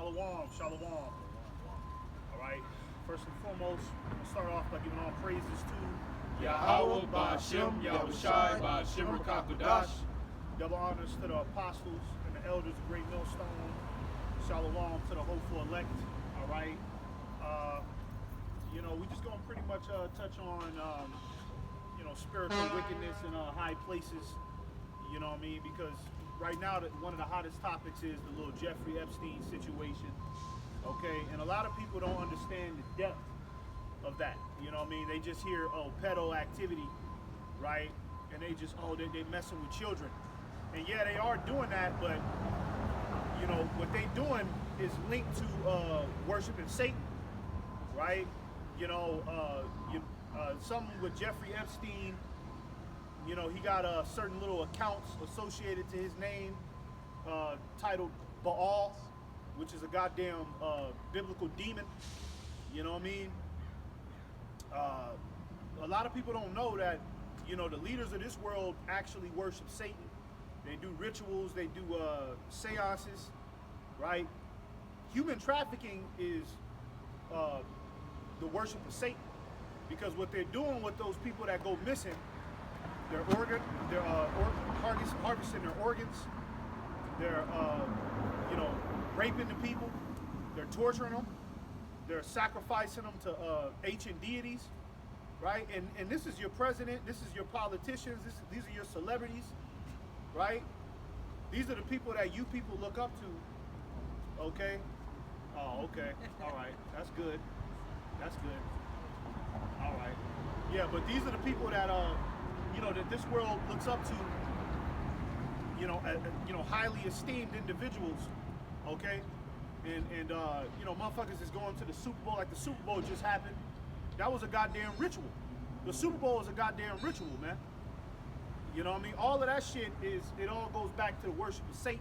Shalom, shalom. All right. First and foremost, we'll start off by giving all praises to Yahweh Ba'Shem, Yahushai Ba'Shem Rakakodash. Double honors to the apostles and the elders of Great Millstone. Shalom to the hopeful elect. All right. We're just gonna pretty much touch on spiritual wickedness in high places. You know what I mean? Because right now, one of the hottest topics is the little Jeffrey Epstein situation. Okay, and a lot of people don't understand the depth of that. You know what I mean? They just hear, oh, pedo activity, right? And they just, oh, they messing with children. And yeah, they are doing that, but what they doing is linked to worshiping Satan, right? Something with Jeffrey Epstein. He got certain little accounts associated to his name, titled Baal, which is a goddamn biblical demon. You know what I mean? A lot of people don't know that, the leaders of this world actually worship Satan. They do rituals, they do seances, right? Human trafficking is the worship of Satan, because what they're doing with those people that go missing, they're harvesting their organs, they're raping the people, they're torturing them, they're sacrificing them to ancient deities, right? And this is your president, this is your politicians, these are your celebrities, right? These are the people that you people look up to, okay? Oh, okay, all right, that's good, that's good, all right. Yeah, but these are the people that that this world looks up to, highly esteemed individuals, okay? And motherfuckers is going to the Super Bowl, like the Super Bowl just happened. That was a goddamn ritual. The Super Bowl is a goddamn ritual, man. You know what I mean? All of that shit it all goes back to the worship of Satan,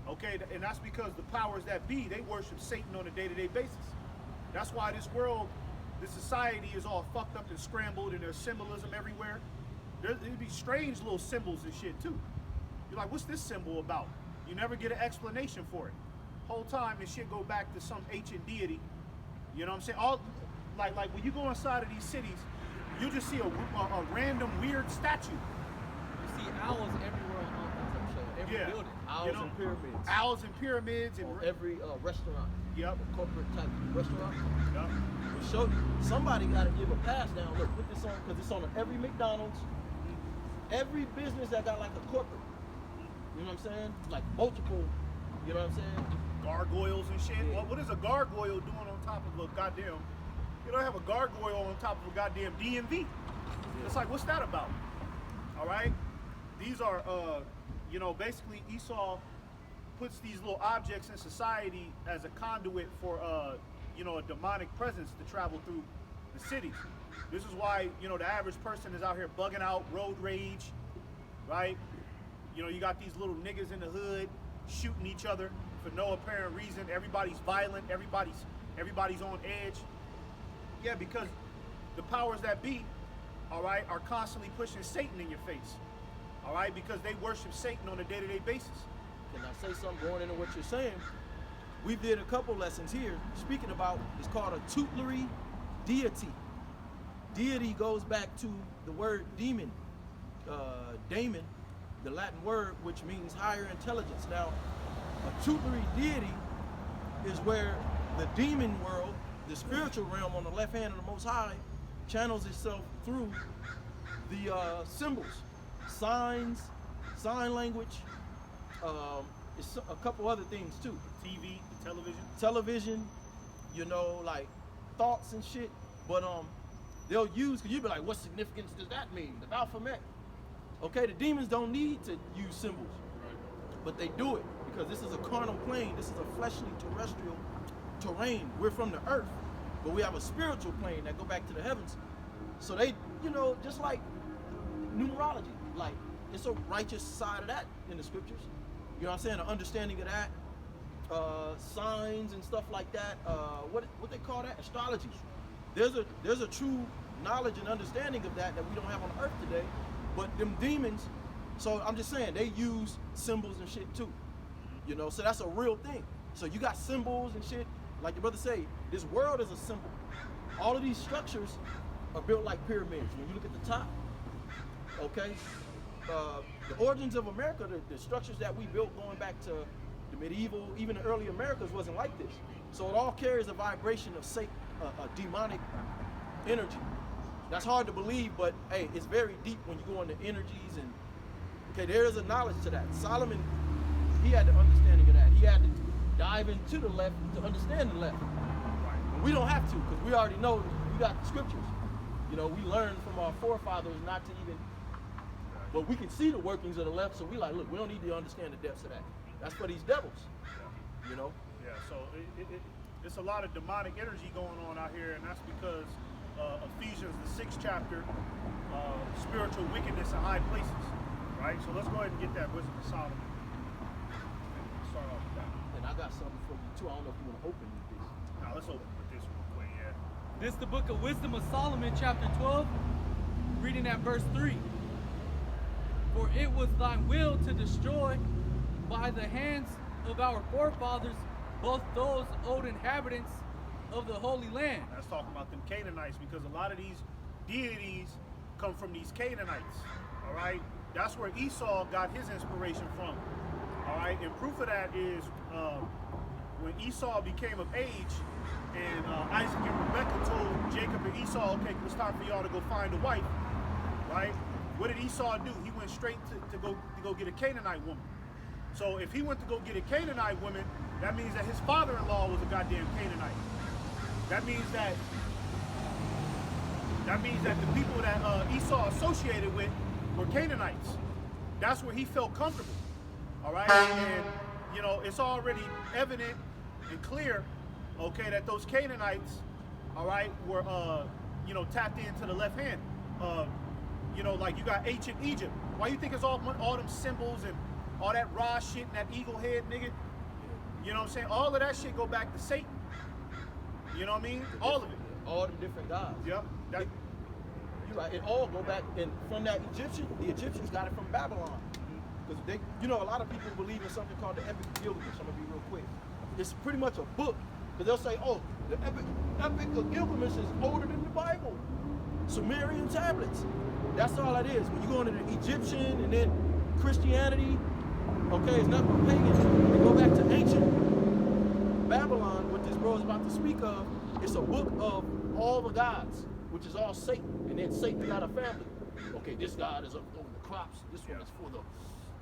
okay? And that's because the powers that be, they worship Satan on a day-to-day basis. That's why this world, this society is all fucked up and scrambled, and there's symbolism everywhere. There'd be strange little symbols and shit too. You're like, what's this symbol about? You never get an explanation for it. Whole time this shit go back to some ancient deity. You know what I'm saying? All like when you go inside of these cities, you just see a random weird statue. You see owls everywhere on every building. Owls and pyramids. Owls and pyramids and every restaurant. Yep. Corporate type restaurant. Yep. We'll show you. Somebody got to give a pass down. Look, put this on, because it's on every McDonald's. Every business that got like a corporate, you know what I'm saying? Like multiple, you know what I'm saying? Gargoyles and shit. Yeah. What is a gargoyle doing on top of a goddamn, you don't have a gargoyle on top of a goddamn DMV. Yeah. It's like, what's that about? All right? These are, basically Esau puts these little objects in society as a conduit for, a demonic presence to travel through the cities. This is why, the average person is out here bugging out, road rage, right? You got these little niggas in the hood shooting each other for no apparent reason. Everybody's violent, everybody's on edge. Yeah, because the powers that be, all right, are constantly pushing Satan in your face, all right? Because they worship Satan on a day-to-day basis. Can I say something going into what you're saying? We did a couple lessons here speaking about, it's called a tutelary deity. Deity goes back to the word demon, daemon, the Latin word, which means higher intelligence. Now, a tutelary deity is where the demon world, the spiritual realm on the left hand of the Most High, channels itself through the symbols, signs, sign language, it's a couple other things too. TV, television, like thoughts and shit. But they'll use, because you'll be like, what significance does that mean? The Baphomet. Okay, the demons don't need to use symbols, but they do it because this is a carnal plane. This is a fleshly terrestrial terrain. We're from the earth, but we have a spiritual plane that go back to the heavens. So they, just like numerology, like it's a righteous side of that in the scriptures. You know what I'm saying? An understanding of that, signs and stuff like that. What they call that? Astrology. There's a true knowledge and understanding of that we don't have on earth today. But them demons, so I'm just saying, they use symbols and shit too. So that's a real thing. So you got symbols and shit. Like your brother say, this world is a symbol. All of these structures are built like pyramids. When you look at the top, okay, the origins of America, the structures that we built going back to the medieval, even the early Americas wasn't like this. So it all carries a vibration of a demonic energy. That's hard to believe, but hey, it's very deep when you go into energies and okay, there is a knowledge to that. Solomon, he had the understanding of that. He had to dive into the left to understand the left. And we don't have to, because we already know we got the scriptures. You know, we learned from our forefathers not to even, but we can see the workings of the left, so we like, look, we don't need to understand the depths of that. That's for these devils, you know? Yeah, so it's a lot of demonic energy going on out here, and that's because Ephesians, the 6th chapter, spiritual wickedness in high places, right? So let's go ahead and get that wisdom of Solomon. Start off with that. And I got something for you too. I don't know if you want to open with this. Now let's open with this real quick, yeah. This is the book of Wisdom of Solomon, chapter 12, reading at verse 3. For it was thy will to destroy by the hands of our forefathers both those old inhabitants of the Holy Land. That's talking about them Canaanites, because a lot of these deities come from these Canaanites, all right? That's where Esau got his inspiration from, all right? And proof of that is when Esau became of age, and Isaac and Rebekah told Jacob and Esau, okay, it's time for y'all to go find a wife, right? What did Esau do? He went straight to go get a Canaanite woman. So if he went to go get a Canaanite woman, that means that his father-in-law was a goddamn Canaanite. That means that the people that Esau associated with were Canaanites. That's where he felt comfortable. All right, and you know it's already evident and clear, okay, that those Canaanites, all right, were tapped into the left hand. Like you got ancient Egypt. Why you think it's all them symbols and all that raw shit and that eagle head, nigga? You know what I'm saying? All of that shit go back to Satan. You know what I mean? All of it. All the different gods. Yep. You're right. It all go back, and from that the Egyptians got it from Babylon. Because they, a lot of people believe in something called the Epic of Gilgamesh. I'm gonna be real quick. It's pretty much a book. Because they'll say, oh, the Epic of Gilgamesh is older than the Bible. Sumerian tablets. That's all it is. When you go into the Egyptian and then Christianity, okay, it's nothing but pagan. They go back to ancient Babylon, what this bro is about to speak of. It's a book of all the gods, which is all Satan. And then Satan got a family. Okay, this god is over the crops. This one is for the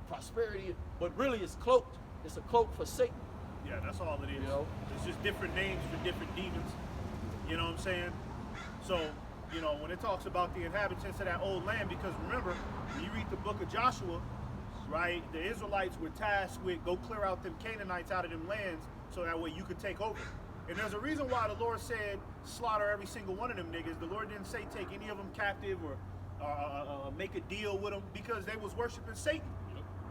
prosperity. But really, it's cloaked. It's a cloak for Satan. Yeah, that's all it is. You know? It's just different names for different demons. You know what I'm saying? So, when it talks about the inhabitants of that old land, because remember, when you read the book of Joshua, right, the Israelites were tasked with go clear out them Canaanites out of them lands so that way you could take over. And there's a reason why the Lord said slaughter every single one of them niggas. The Lord didn't say take any of them captive or make a deal with them, because they was worshiping Satan.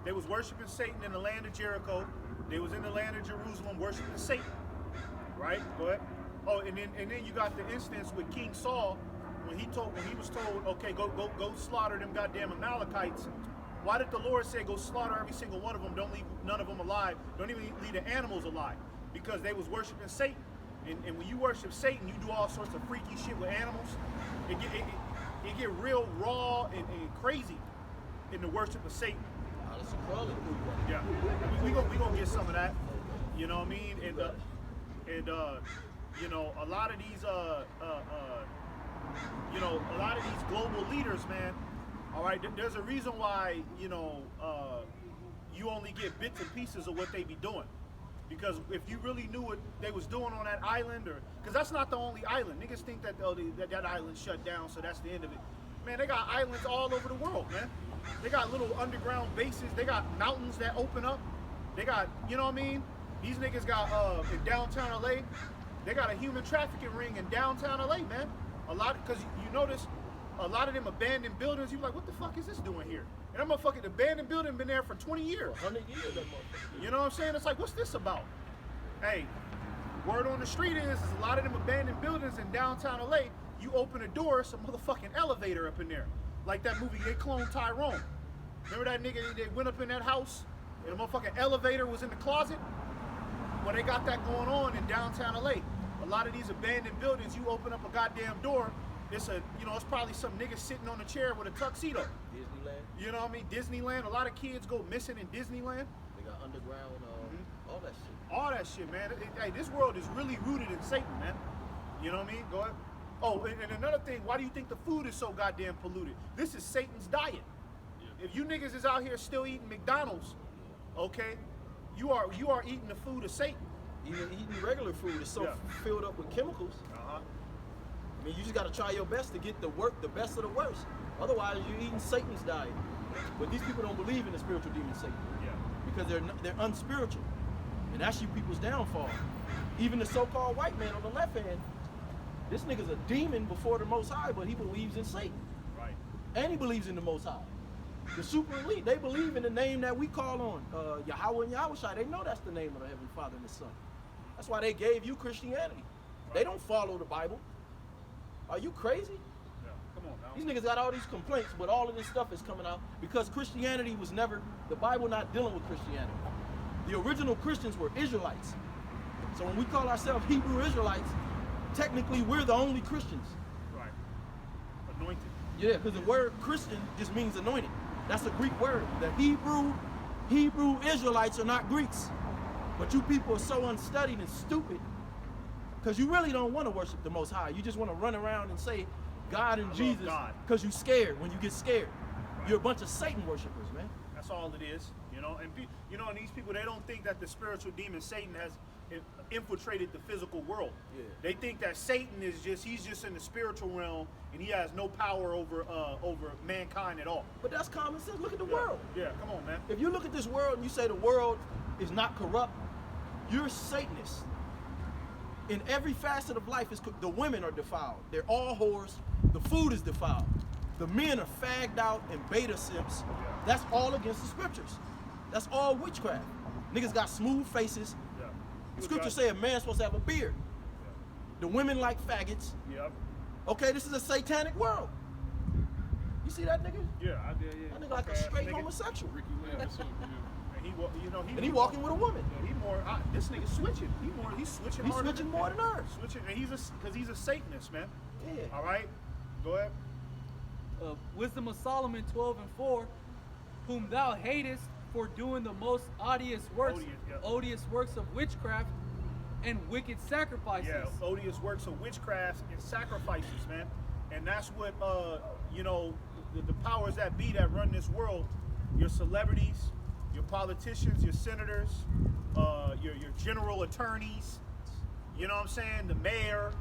They was worshiping Satan in the land of Jericho. They was in the land of Jerusalem worshiping Satan. Right? Go ahead. Oh, and then you got the instance with King Saul when he was told, okay, go slaughter them goddamn Amalekites. Why did the Lord say go slaughter every single one of them? Don't leave none of them alive. Don't even leave the animals alive, because they was worshiping Satan. And when you worship Satan, you do all sorts of freaky shit with animals. It get real raw and crazy in the worship of Satan. Yeah, we gonna get some of that. You know what I mean? And a lot of these a lot of these global leaders, man. All right, there's a reason why you only get bits and pieces of what they be doing. Because if you really knew what they was doing on that island, because that's not the only island. Niggas think that that island shut down, so that's the end of it. Man, they got islands all over the world, man. They got little underground bases. They got mountains that open up. They got, you know what I mean? These niggas got in downtown LA. They got a human trafficking ring in downtown LA, man. Because you notice a lot of them abandoned buildings. You're like, what the fuck is this doing here? And that motherfucking abandoned building been there for 20 years. 100 years, that motherfucker. You know what I'm saying? It's like, what's this about? Hey, word on the street is a lot of them abandoned buildings in downtown LA. You open a door, some motherfucking elevator up in there. Like that movie, they cloned Tyrone. Remember that nigga, they went up in that house and the motherfucking elevator was in the closet? they got that going on in downtown LA. A lot of these abandoned buildings, you open up a goddamn door, it's probably some nigga sitting on a chair with a tuxedo. Disneyland. You know what I mean? Disneyland. A lot of kids go missing in Disneyland. They got underground, all that shit. All that shit, man. Hey, this world is really rooted in Satan, man. You know what I mean? Go ahead. Oh, and another thing, why do you think the food is so goddamn polluted? This is Satan's diet. Yeah. If you niggas is out here still eating McDonald's, okay, you are eating the food of Satan. Even eating regular food is so filled up with chemicals. I mean, you just got to try your best to get the best of the worst. Otherwise, you're eating Satan's diet. But these people don't believe in the spiritual demon Satan. Yeah. Because they're unspiritual. And that's you people's downfall. Even the so-called white man on the left hand, this nigga's a demon before the Most High, but he believes in Satan. Right. And he believes in the Most High. The super elite, they believe in the name that we call on, Yahweh and Yahushai. They know that's the name of the Heavenly Father and the Son. That's why they gave you Christianity. Right. They don't follow the Bible. Are you crazy? Yeah. Come on now. These niggas got all these complaints, but all of this stuff is coming out because Christianity was never, the Bible not dealing with Christianity. The original Christians were Israelites. So when we call ourselves Hebrew Israelites, technically we're the only Christians. Right. Anointed. Yeah, because the word Christian just means anointed. That's a Greek word. The Hebrew Israelites are not Greeks. But you people are so unstudied and stupid because you really don't want to worship the Most High. You just want to run around and say God and Jesus because you're scared when you get scared. Right. You're a bunch of Satan worshipers, man. That's all it is, you know. And and these people, they don't think that the spiritual demon Satan has infiltrated the physical world. Yeah. They think that Satan is he's just in the spiritual realm and he has no power over mankind at all. But that's common sense. Look at the world. Yeah, come on, man. If you look at this world and you say the world is not corrupt, you're Satanist. In every facet of life, the women are defiled. They're all whores. The food is defiled. The men are fagged out and beta simps. Yeah. That's all against the scriptures. That's all witchcraft. Niggas got smooth faces. Yeah. The scriptures say a man's supposed to have a beard. Yeah. The women like faggots. Yep. Okay, this is a satanic world. You see that nigga? Yeah, That nigga like a straight homosexual. And he walking with a woman. Yeah, this nigga switching. He's switching. He's switching more than her. Switching, and because he's a Satanist, man. Yeah. All right, go ahead. Wisdom of Solomon 12:4, whom thou hatest for doing the most odious works of witchcraft and wicked sacrifices. Yeah, odious works of witchcraft and sacrifices, man. And that's what the powers that be that run this world, your celebrities, your politicians, your senators, your general attorneys, you know what I'm saying, the mayor,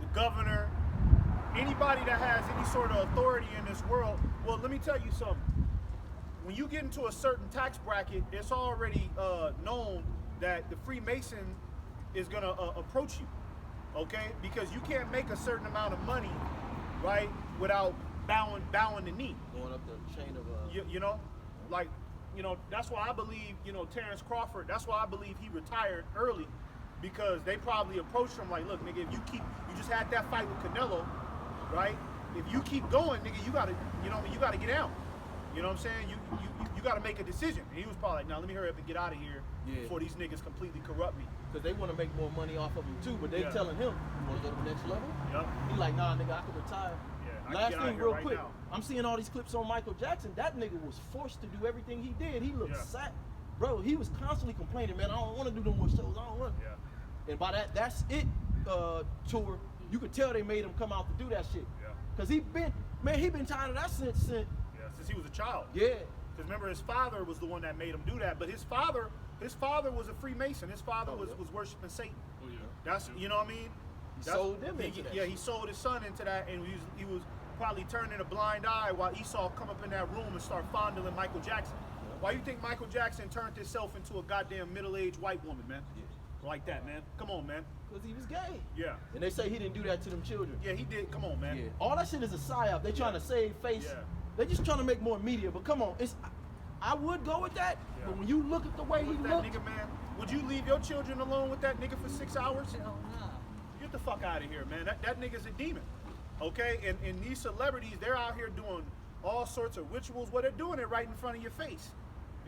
the governor, anybody that has any sort of authority in this world. Well, let me tell you something. When you get into a certain tax bracket, it's already known that the Freemason is gonna approach you, okay? Because you can't make a certain amount of money, right, without bowing the knee. Going up the chain of that's why I believe, Terrence Crawford, that's why I believe he retired early, because they probably approached him like, look, nigga, if you just had that fight with Canelo, right? If you keep going, nigga, you gotta get out. You know what I'm saying? You gotta make a decision. And he was probably like, now let me hurry up and get out of here before these niggas completely corrupt me. Because they want to make more money off of him too, but they telling him, you want to go to the next level? Yep. He like, nah, nigga, I can retire. Yeah, Last thing, real quick, now. I'm seeing all these clips on Michael Jackson. That nigga was forced to do everything he did. He looked sad. Bro, he was constantly complaining, man, I don't want to do no more shows. I don't want. Yeah. And by that, that's it tour, you could tell they made him come out to do that shit. Yeah. Because he been tired of that since he was a child. Yeah. Because remember, his father was the one that made him do that. But his father was a Freemason. His father was worshiping Satan. Oh, yeah. That's, you know what I mean? He sold them into that. Yeah, he sold his son into that, and he was probably turning a blind eye while Esau come up in that room and start fondling Michael Jackson. Yeah. Why you think Michael Jackson turned himself into a goddamn middle-aged white woman, man? Yeah. Like that, man. Come on, man. Because he was gay. Yeah. And they say he didn't do that to them children. Yeah, he did. Come on, man. Yeah. All that shit is a psyop. They trying to save face. Yeah. They just trying to make more media. But come on, I would go with that. Yeah. But when you look at the way he looked, nigga, man, would you leave your children alone with that nigga for 6 hours? Hell nah. Get the fuck out of here, man. That nigga's a demon. Okay? And these celebrities, they're out here doing all sorts of rituals. Well, they're doing it right in front of your face.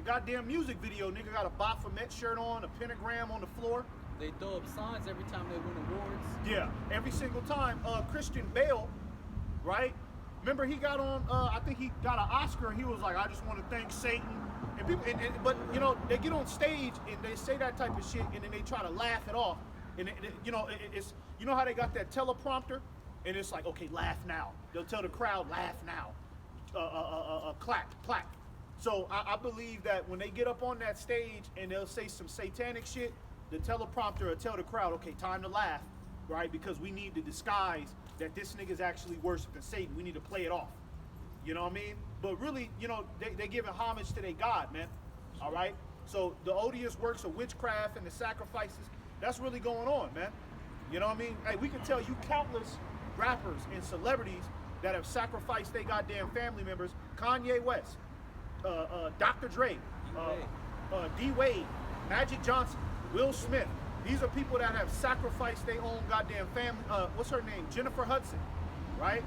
goddamn music video. Nigga got a Baphomet shirt on, a pentagram on the floor. They throw up signs every time they win awards. Yeah, every single time. Christian Bale, right? Remember he got on, I think he got an Oscar, and he was like, I just want to thank Satan. And people, but you know, they get on stage and they say that type of shit, and then they try to laugh it off. And you know, it's, you know how they got that teleprompter, and it's like, okay, laugh now. They'll tell the crowd, laugh now. Clap, clap. So I believe that when they get up on that stage and they'll say some satanic shit, the teleprompter will tell the crowd, okay, time to laugh, right? Because we need to disguise that this nigga's actually worshiping Satan. We need to play it off. You know what I mean? But really, you know, they giving homage to their God, man. All right? So the odious works of witchcraft and the sacrifices, that's really going on, man. You know what I mean? Hey, we can tell you countless rappers and celebrities that have sacrificed their goddamn family members. Kanye West, Dr. Dre, D. Wade, Magic Johnson, Will Smith. These are people that have sacrificed their own goddamn family. What's her name? Jennifer Hudson, right?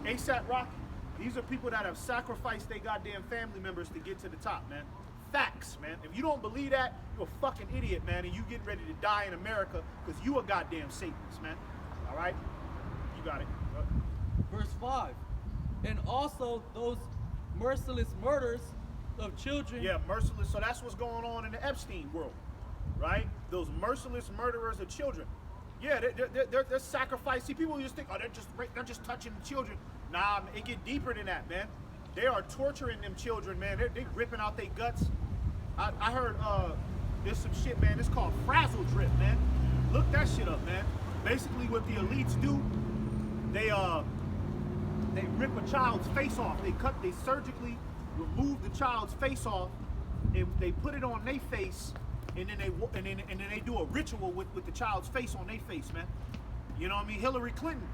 ASAP Rocky. These are people that have sacrificed their goddamn family members to get to the top, man. Facts, man. If you don't believe that, you're a fucking idiot, man, and you getting ready to die in America because you a goddamn Satanist, man. All right? You got it. Verse 5. And also those merciless murders of children. Yeah, merciless. So that's what's going on in the Epstein world, right? Those merciless murderers of children. Yeah, they're sacrificing. People just think, oh, they're just touching the children. Nah, it get deeper than that, man. They are torturing them children, man. They ripping out their guts. I heard there's some shit, man. It's called frazzle drip, man. Look that shit up, man. Basically, what the elites do, they rip a child's face off. They surgically remove the child's face off, and they put it on their face, and then they do a ritual with the child's face on their face, man. You know what I mean? Hillary Clinton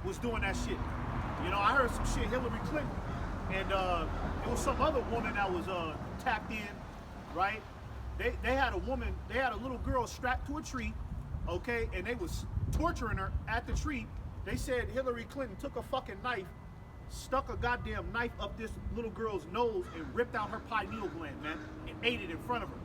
was doing that shit. You know, I heard some shit, Hillary Clinton, and it was some other woman that was tapped in, right? They had a little girl strapped to a tree, okay, and they was torturing her at the tree. They said Hillary Clinton took a fucking knife, stuck a goddamn knife up this little girl's nose, and ripped out her pineal gland, man, and ate it in front of her.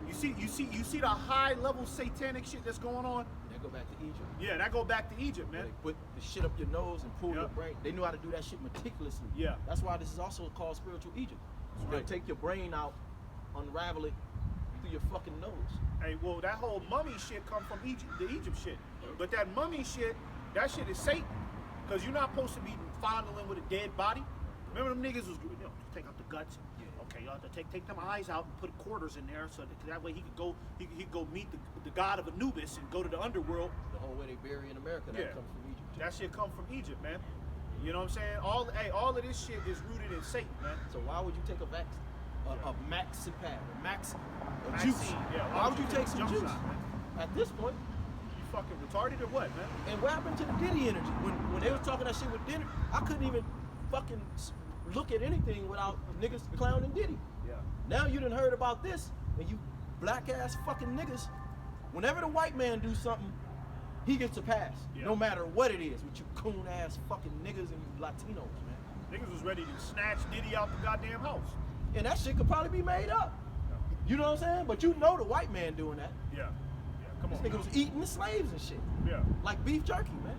You see the high level satanic shit that's going on? That go back to Egypt. Yeah, that go back to Egypt, man. They put the shit up your nose and pull your brain. They knew how to do that shit meticulously. Yeah. That's why this is also called spiritual Egypt. They'll take your brain out, unravel it through your fucking nose. Hey, well, that whole mummy shit come from Egypt, the Egypt shit. But that mummy shit, that shit is Satan. Because you're not supposed to be fondling with a dead body. Remember them niggas was, you know, take out the guts. Okay, you have to take them eyes out and put quarters in there so that way he could go meet the god of Anubis and go to the underworld. The whole way they bury in America, that comes from Egypt. That shit come from Egypt, man. You know what I'm saying? All of this shit is rooted in Satan, man. So why would you take a maxipad, a Maxine, juice? yeah. Why would you take some jump juice? shot, man? At this point, You fucking retarded or what, man? and what happened to the Diddy energy? When they was talking that shit with Diddy, I couldn't even fucking look at anything without niggas clowning Diddy. Yeah. Now you done heard about this, and you black ass fucking niggas, whenever the white man do something, he gets a pass. Yeah. No matter what it is, with you coon ass fucking niggas and you Latinos, man. Niggas was ready to snatch Diddy out the goddamn house. And that shit could probably be made up. You know what I'm saying? But you know the white man doing that. Yeah. Come This on. nigga was eating the slaves and shit. Yeah. Like beef jerky, man.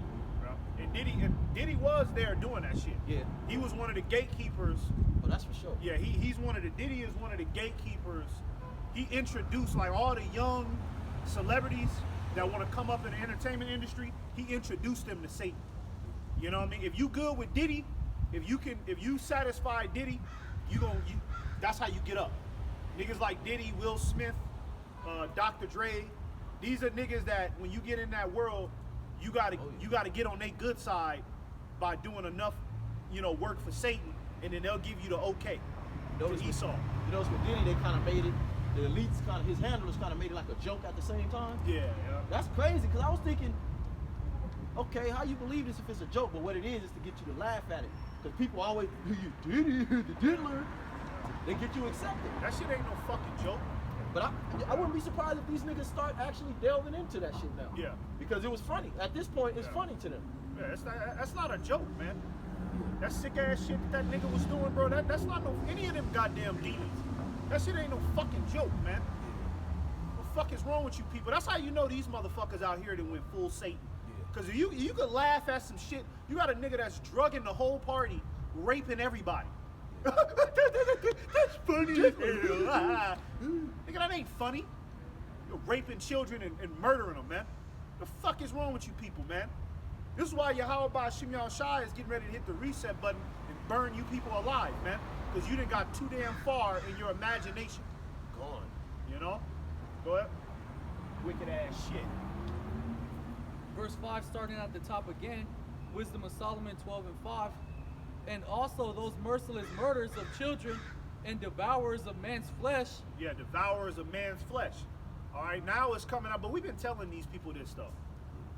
And Diddy was there doing that shit. Yeah. He was one of the gatekeepers. Oh, that's for sure. Yeah, Diddy is one of the gatekeepers. He introduced like all the young celebrities that want to come up in the entertainment industry. He introduced them to Satan. You know what I mean? If you good with Diddy, if you satisfy Diddy, that's how you get up. Niggas like Diddy, Will Smith, Dr. Dre, these are niggas that when you get in that world, you gotta get on their good side by doing enough, work for Satan, and then they'll give you the okay. Notice to Esau. You notice with Diddy, they kind of made it, the elites his handlers kind of made it like a joke at the same time. Yeah. That's crazy, because I was thinking, okay, how you believe this if it's a joke? But what it is to get you to laugh at it. Because people always, Diddy, the diddler, they get you accepted. That shit ain't no fucking joke. But I wouldn't be surprised if these niggas start actually delving into that shit now. Yeah. Because it was funny. At this point, it's funny to them. Yeah, that's not a joke, man. That sick ass shit that nigga was doing, bro. That's not any of them goddamn demons. That shit ain't no fucking joke, man. What the fuck is wrong with you people? That's how you know these motherfuckers out here that went full Satan. Cause you could laugh at some shit. You got a nigga that's drugging the whole party, raping everybody. That's funny as hell. Nigga, that ain't funny. You're raping children and murdering them, man. The fuck is wrong with you people, man? This is why Yahweh Shimon Shai is getting ready to hit the reset button and burn you people alive, man. Because you done got too damn far in your imagination. Gone. You know? Go ahead. Wicked ass shit. Verse 5, starting at the top again, Wisdom of Solomon 12 and 5. And also those merciless murders of children and devourers of man's flesh. Yeah, devourers of man's flesh. All right, now it's coming up, but we've been telling these people this stuff.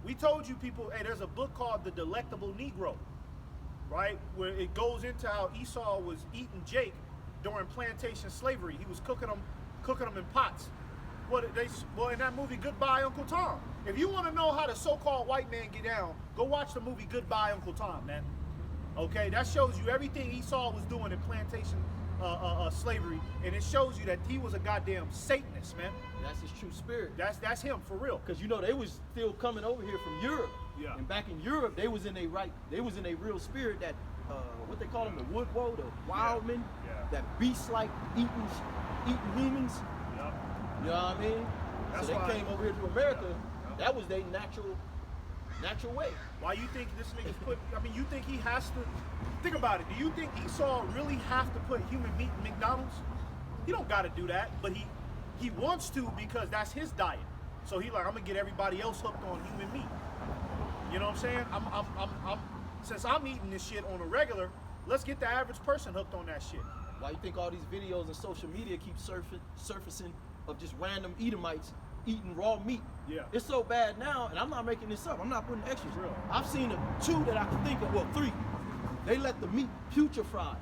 We told you people, hey, there's a book called The Delectable Negro, right? Where it goes into how Esau was eating Jake during plantation slavery. He was cooking them in pots. Well, in that movie, Goodbye, Uncle Tom. If you want to know how the so-called white man get down, go watch the movie Goodbye, Uncle Tom, man. Okay, that shows you everything Esau was doing in plantation slavery, and it shows you that he was a goddamn Satanist, man. That's his true spirit. That's him for real. Because you know they was still coming over here from Europe. Yeah. And back in Europe, they was in a real spirit that what they call them, the wood woe, the wild men, that beast-like eating humans. Yeah. You know what I mean? That's so they why- came over here to America. That was their natural way. Why you think this nigga's put? I mean, you think he has to? Think about it. Do you think Esau really have to put human meat in McDonald's? He don't got to do that, but he wants to because that's his diet. So he like, I'm gonna get everybody else hooked on human meat. You know what I'm saying? I'm since I'm eating this shit on a regular, let's get the average person hooked on that shit. Why you think all these videos on social media keep surfacing of just random Edomites eating raw meat? Yeah. It's so bad now, and I'm not making this up. I'm not putting extras. Real. I've seen two that I can think of. Well, three. They let the meat putrefy,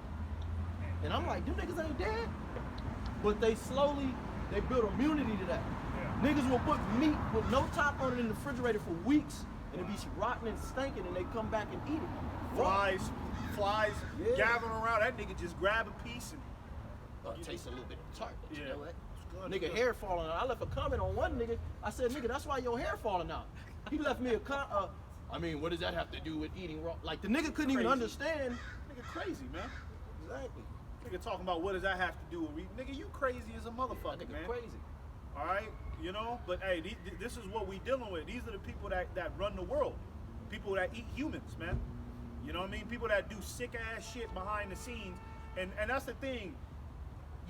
and I'm like, them niggas ain't dead. But they build immunity to that. Yeah. Niggas will put meat with no top on it in the refrigerator for weeks, and it be rotten and stinking, and they come back and eat it. Flies Yeah. gathering around. That nigga just grab a piece and Tastes a little bit tart, but you Yeah. know what? It's good, Nigga, it's good. hair falling out. I left a comment on one nigga. I said, nigga, that's why your hair falling out. He left me a comment. I mean, what does that have to do with eating raw? Like, the nigga couldn't even Crazy. understand. nigga crazy, man. Exactly. Nigga talking about what does that have to do with nigga, you crazy as a motherfucker, That nigga man. crazy. All right, you know, but hey, this is what we dealing with. These are the people that run the world. People that eat humans, man. You know what I mean? People that do sick ass shit behind the scenes, and that's the thing.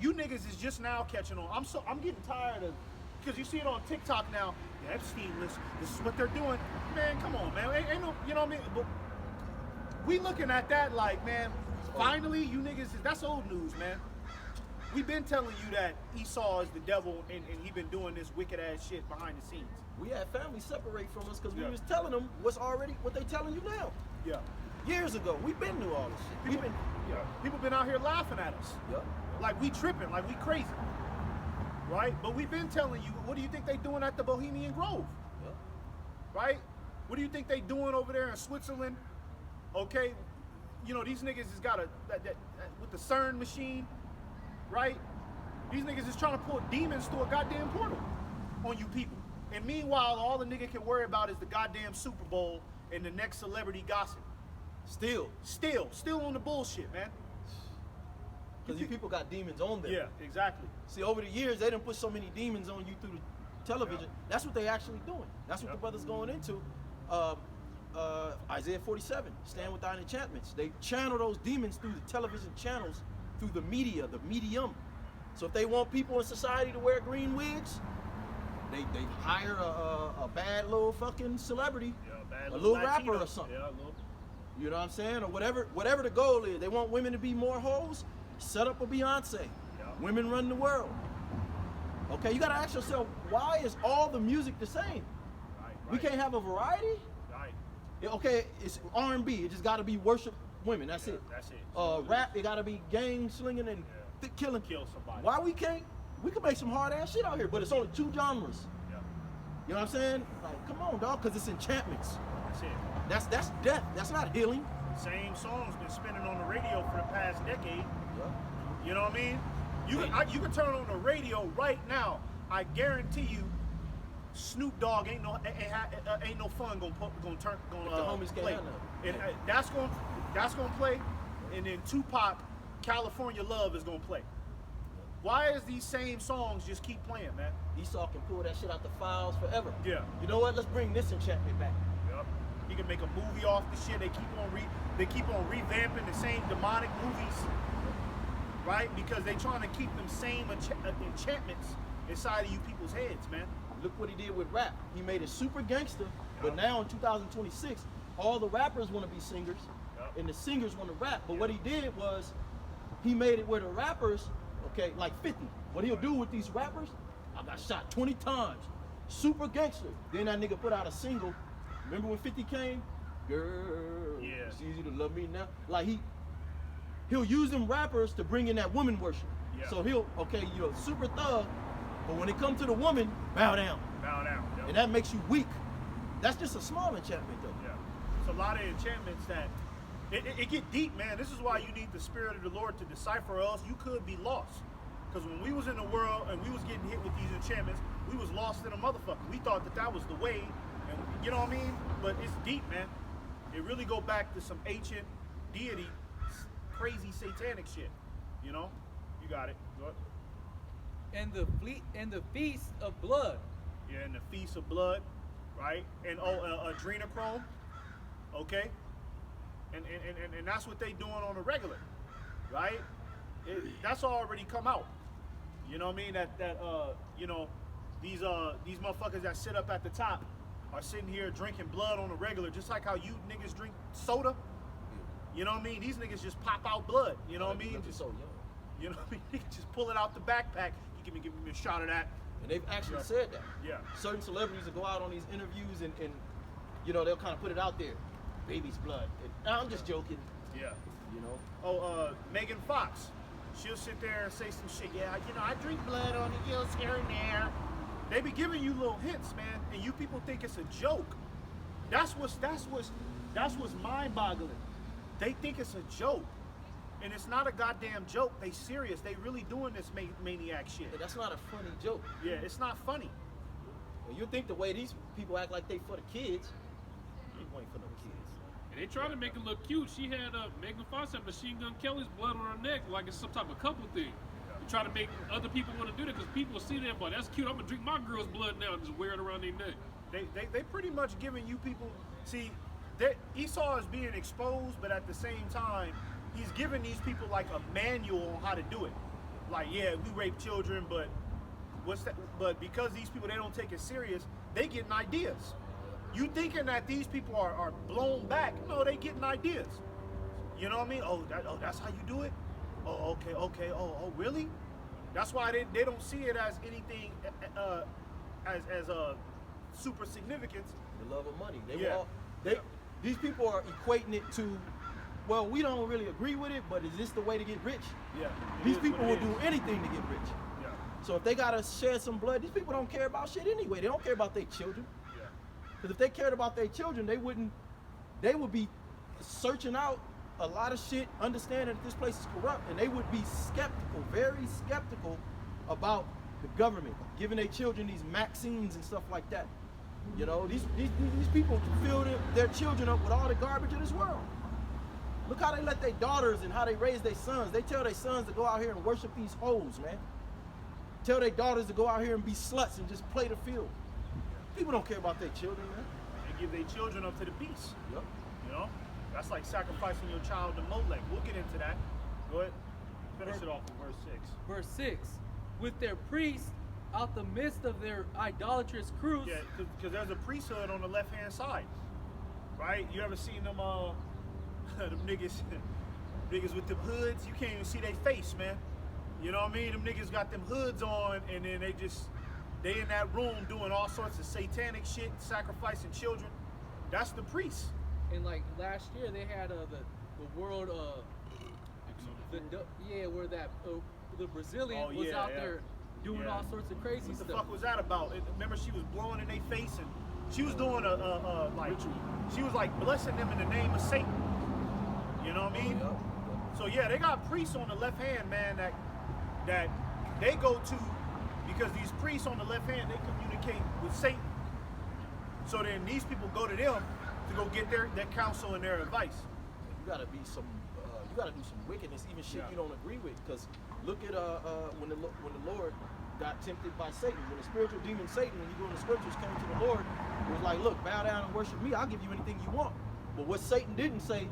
You niggas is just now catching on. I'm getting tired of, because you see it on TikTok now. The Epstein list. This is what they're doing, man. Come on, man. Ain't no, you know what I mean? But we looking at that like, man. Finally, you niggas, that's old news, man. We've been telling you that Esau is the devil and he been doing this wicked ass shit behind the scenes. We had family separate from us because Yeah. we was telling them what they telling you now. Yeah. Years ago, we been knew all this shit. People been out here laughing at us. Yup. Like we tripping, like we crazy. Right? But we've been telling you, what do you think they doing at the Bohemian Grove? Yup. Right? What do you think they doing over there in Switzerland? Okay, you know, these niggas has got that with the CERN machine, right? These niggas is trying to pull demons through a goddamn portal on you people. And meanwhile, all the nigga can worry about is the goddamn Super Bowl and the next celebrity gossip. Still on the bullshit, man. Because you people got demons on them. Yeah, exactly. See, over the years, they done put so many demons on you through the television. That's what they actually doing. That's what the brother's going into. Isaiah 47, stand without enchantments. They channel those demons through the television channels, through the media, the medium. So if they want people in society to wear green wigs, they hire a bad little fucking celebrity, Bad a little Latino. rapper or something. Yeah, a little. You know what I'm saying? Or whatever the goal is. They want women to be more hoes, set up a Beyonce. Yeah. Women run the world. Okay, you gotta ask yourself, why is all the music the same? Right. We can't have a variety? Right. Yeah, okay, it's R&B. It just gotta be worship women. That's it. That's it. Rap, it gotta be gang slinging and killing. Kill somebody. Why we can't? We can make some hard ass shit out here, but it's only two genres. Yeah. You know what I'm saying? Like, come on, dog, because it's enchantments. That's it. That's death. That's not healing. Same song's been spinning on the radio for the past decade. Yeah. You know what I mean? You can turn on the radio right now. I guarantee you, Snoop Dogg ain't no fun gonna the homies can't play. have none. And that's gonna play, and then Tupac, California Love is gonna play. Why is these same songs just keep playing, man? Esau can pull that shit out the files forever. Yeah. You know what? Let's bring this enchantment back. Yep. He can make a movie off the shit. They keep on revamping the same demonic movies, right? Because they trying to keep them same enchantments inside of you people's heads, man. Look what he did with rap. He made it super gangster, but now in 2026, all the rappers want to be singers, and the singers want to rap. But what he did was, he made it where the rappers, okay, like 50. What he'll do with these rappers, I got shot 20 times, super gangster. Then that nigga put out a single. Remember when 50 came? Girl, Yeah. it's easy to love me now. Like he'll use them rappers to bring in that woman worship. Yeah. So okay, you're a super thug, but when it comes to the woman, bow down. Bow down. Yep. And that makes you weak. That's just a small enchantment though. Yeah. It's a lot of enchantments that it get deep, man. This is why you need the Spirit of the Lord to decipher, or else you could be lost. Because when we was in the world and we was getting hit with these enchantments, we was lost in a motherfucker. We thought that was the way, and you know what I mean? But it's deep, man. It really go back to some ancient deity, crazy satanic shit. You know? You got it. Go ahead. And the feast of blood. Yeah, and the Feast of Blood, right? And adrenochrome, okay? And that's what they doing on a regular, right? That's already come out. You know what I mean? You know, these motherfuckers that sit up at the top are sitting here drinking blood on a regular, just like how you niggas drink soda. You know what I mean? These niggas just pop out blood. You know what I mean? Just so young. You know what I mean? They just pull it out the backpack. You give me a shot of that. And they've actually said that. Yeah. Certain celebrities will go out on these interviews and you know, they'll kind of put it out there. Baby's blood. I'm just joking. Yeah. You know? Oh, Megan Fox. She'll sit there and say some shit. Yeah, you know, I drink blood on the hills here and there. They be giving you little hints, man, and you people think it's a joke. That's what's mind-boggling. They think it's a joke, and it's not a goddamn joke. They serious. They really doing this maniac shit. But that's not a funny joke. Yeah, it's not funny. Well, you think the way these people act like they for the kids, people ain't for no kids. And they try to make it look cute. She had Megan Fox had Machine Gun Kelly's blood on her neck like it's some type of couple thing. They try to make other people want to do that because people see that, but that's cute. I'm gonna drink my girl's blood now and just wear it around their neck. They pretty much giving you people, see, Esau is being exposed, but at the same time, he's giving these people like a manual on how to do it. Like, yeah, we rape children, but what's that? But because these people, they don't take it serious, they getting ideas. You thinking that these people are blown back? No, they getting ideas. You know what I mean? Oh, that's how you do it? Oh, okay. Oh, really? That's why they don't see it as anything as super significance. The love of money. Yeah. These people are equating it to, well, we don't really agree with it, but is this the way to get rich? Yeah. These people will do anything to get rich. Yeah. So if they gotta shed some blood, these people don't care about shit anyway. They don't care about their children. Yeah. Because if they cared about their children, they would be searching out a lot of shit, understanding that this place is corrupt, and they would be skeptical, very skeptical about the government giving their children these vaccines and stuff like that. You know, these people fill their children up with all the garbage of this world. Look how they let their daughters and how they raise their sons. They tell their sons to go out here and worship these hoes, man. Tell their daughters to go out here and be sluts and just play the field. People don't care about their children, man. They give their children up to the beast. Yep. You know? That's like sacrificing your child to Molech. We'll get into that. Go ahead. Finish it off with verse 6. Verse 6. With their priests out the midst of their idolatrous crews. Yeah, because there's a priesthood on the left-hand side. Right? You ever seen them, them niggas with them hoods? You can't even see their face, man. You know what I mean? Them niggas got them hoods on, and then they in that room doing all sorts of satanic shit, sacrificing children. That's the priests. And like last year, they had the world, where that the Brazilian was out there doing all sorts of crazy what stuff. What the fuck was that about? Remember, she was blowing in their face, and she was doing she was like blessing them in the name of Satan. You know what I mean? Yep. So yeah, they got priests on the left hand, man, that that they go to, because these priests on the left hand, they communicate with Satan. So then these people go to them to go get their counsel and their advice. You gotta be some, you gotta do some wickedness, even shit Yeah. you don't agree with. Because look at when the Lord got tempted by Satan, when the spiritual demon Satan, when you go in the scriptures, came to the Lord, it was like, look, bow down and worship me. I'll give you anything you want. But what Satan didn't say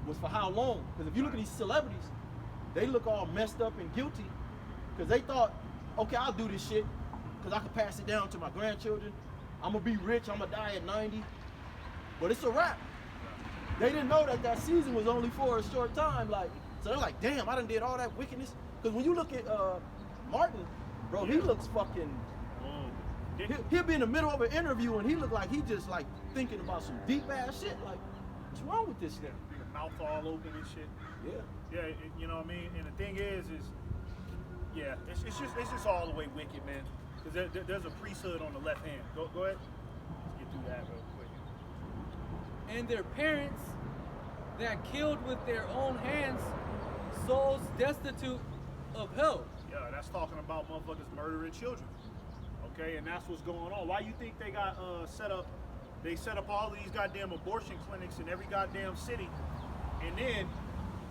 was for how long. Because if you look at these celebrities, they look all messed up and guilty because they thought, okay, I'll do this shit because I can pass it down to my grandchildren. I'm gonna be rich. I'm gonna die at 90. But it's a wrap. They didn't know that season was only for a short time. Like, so they're like, damn, I done did all that wickedness. Because when you look at Martin, bro, he looks fucking. He'll be in the middle of an interview and he look like he just like thinking about some deep ass shit. Like, what's wrong with this nigga? Mouth all open and shit. Yeah. Yeah, you know what I mean? And the thing is yeah, it's just all the way wicked, man. Because there's a priesthood on the left hand. Go ahead. Let's get through that real quick. And their parents that killed with their own hands souls destitute of help. Yeah, that's talking about motherfuckers murdering children. Okay, and that's what's going on. Why you think they got set up? They set up all of these goddamn abortion clinics in every goddamn city, and then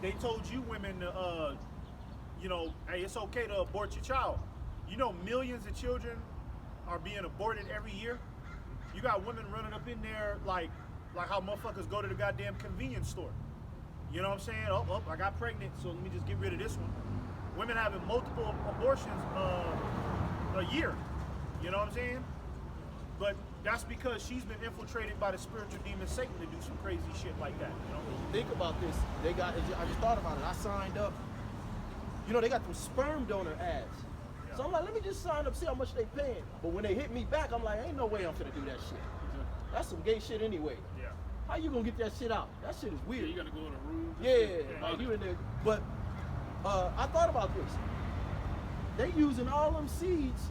they told you women to, you know, hey, it's okay to abort your child. You know, millions of children are being aborted every year. You got women running up in there like how motherfuckers go to the goddamn convenience store. You know what I'm saying? Oh, I got pregnant, so let me just get rid of this one. Women having multiple abortions a year. You know what I'm saying? But that's because she's been infiltrated by the spiritual demon Satan to do some crazy shit like that. You know? When you think about this, I just thought about it. I signed up. You know, they got them sperm donor ads. So I'm like, let me just sign up, see how much they paying. But when they hit me back, I'm like, ain't no way I'm finna do that shit. That's some gay shit anyway. Yeah. How you gonna get that shit out? That shit is Yeah, weird. you gotta go in a room. Yeah, like you in there. But I thought about this. They using all them seeds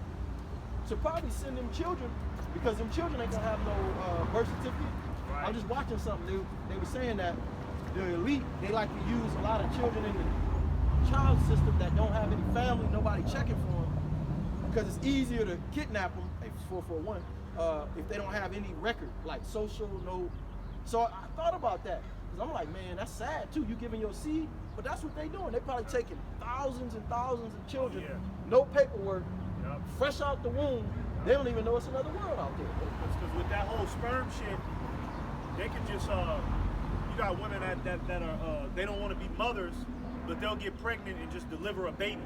to probably send them children, because them children ain't gonna have no birth certificate. Right. I'm just watching something, dude. They were saying that the elite, they like to use a lot of children in the child system that don't have any family, nobody checking for them, because it's easier to kidnap them, hey, 441, if they don't have any record, like social, no. So I thought about that, because I'm like, man, that's sad too. You giving your seed, but that's what they doing. They probably taking thousands and thousands of children, no paperwork, fresh out the womb. They don't even know it's another world out there. Because with that whole sperm shit, they can just you got women that are they don't want to be mothers, but they'll get pregnant and just deliver a baby.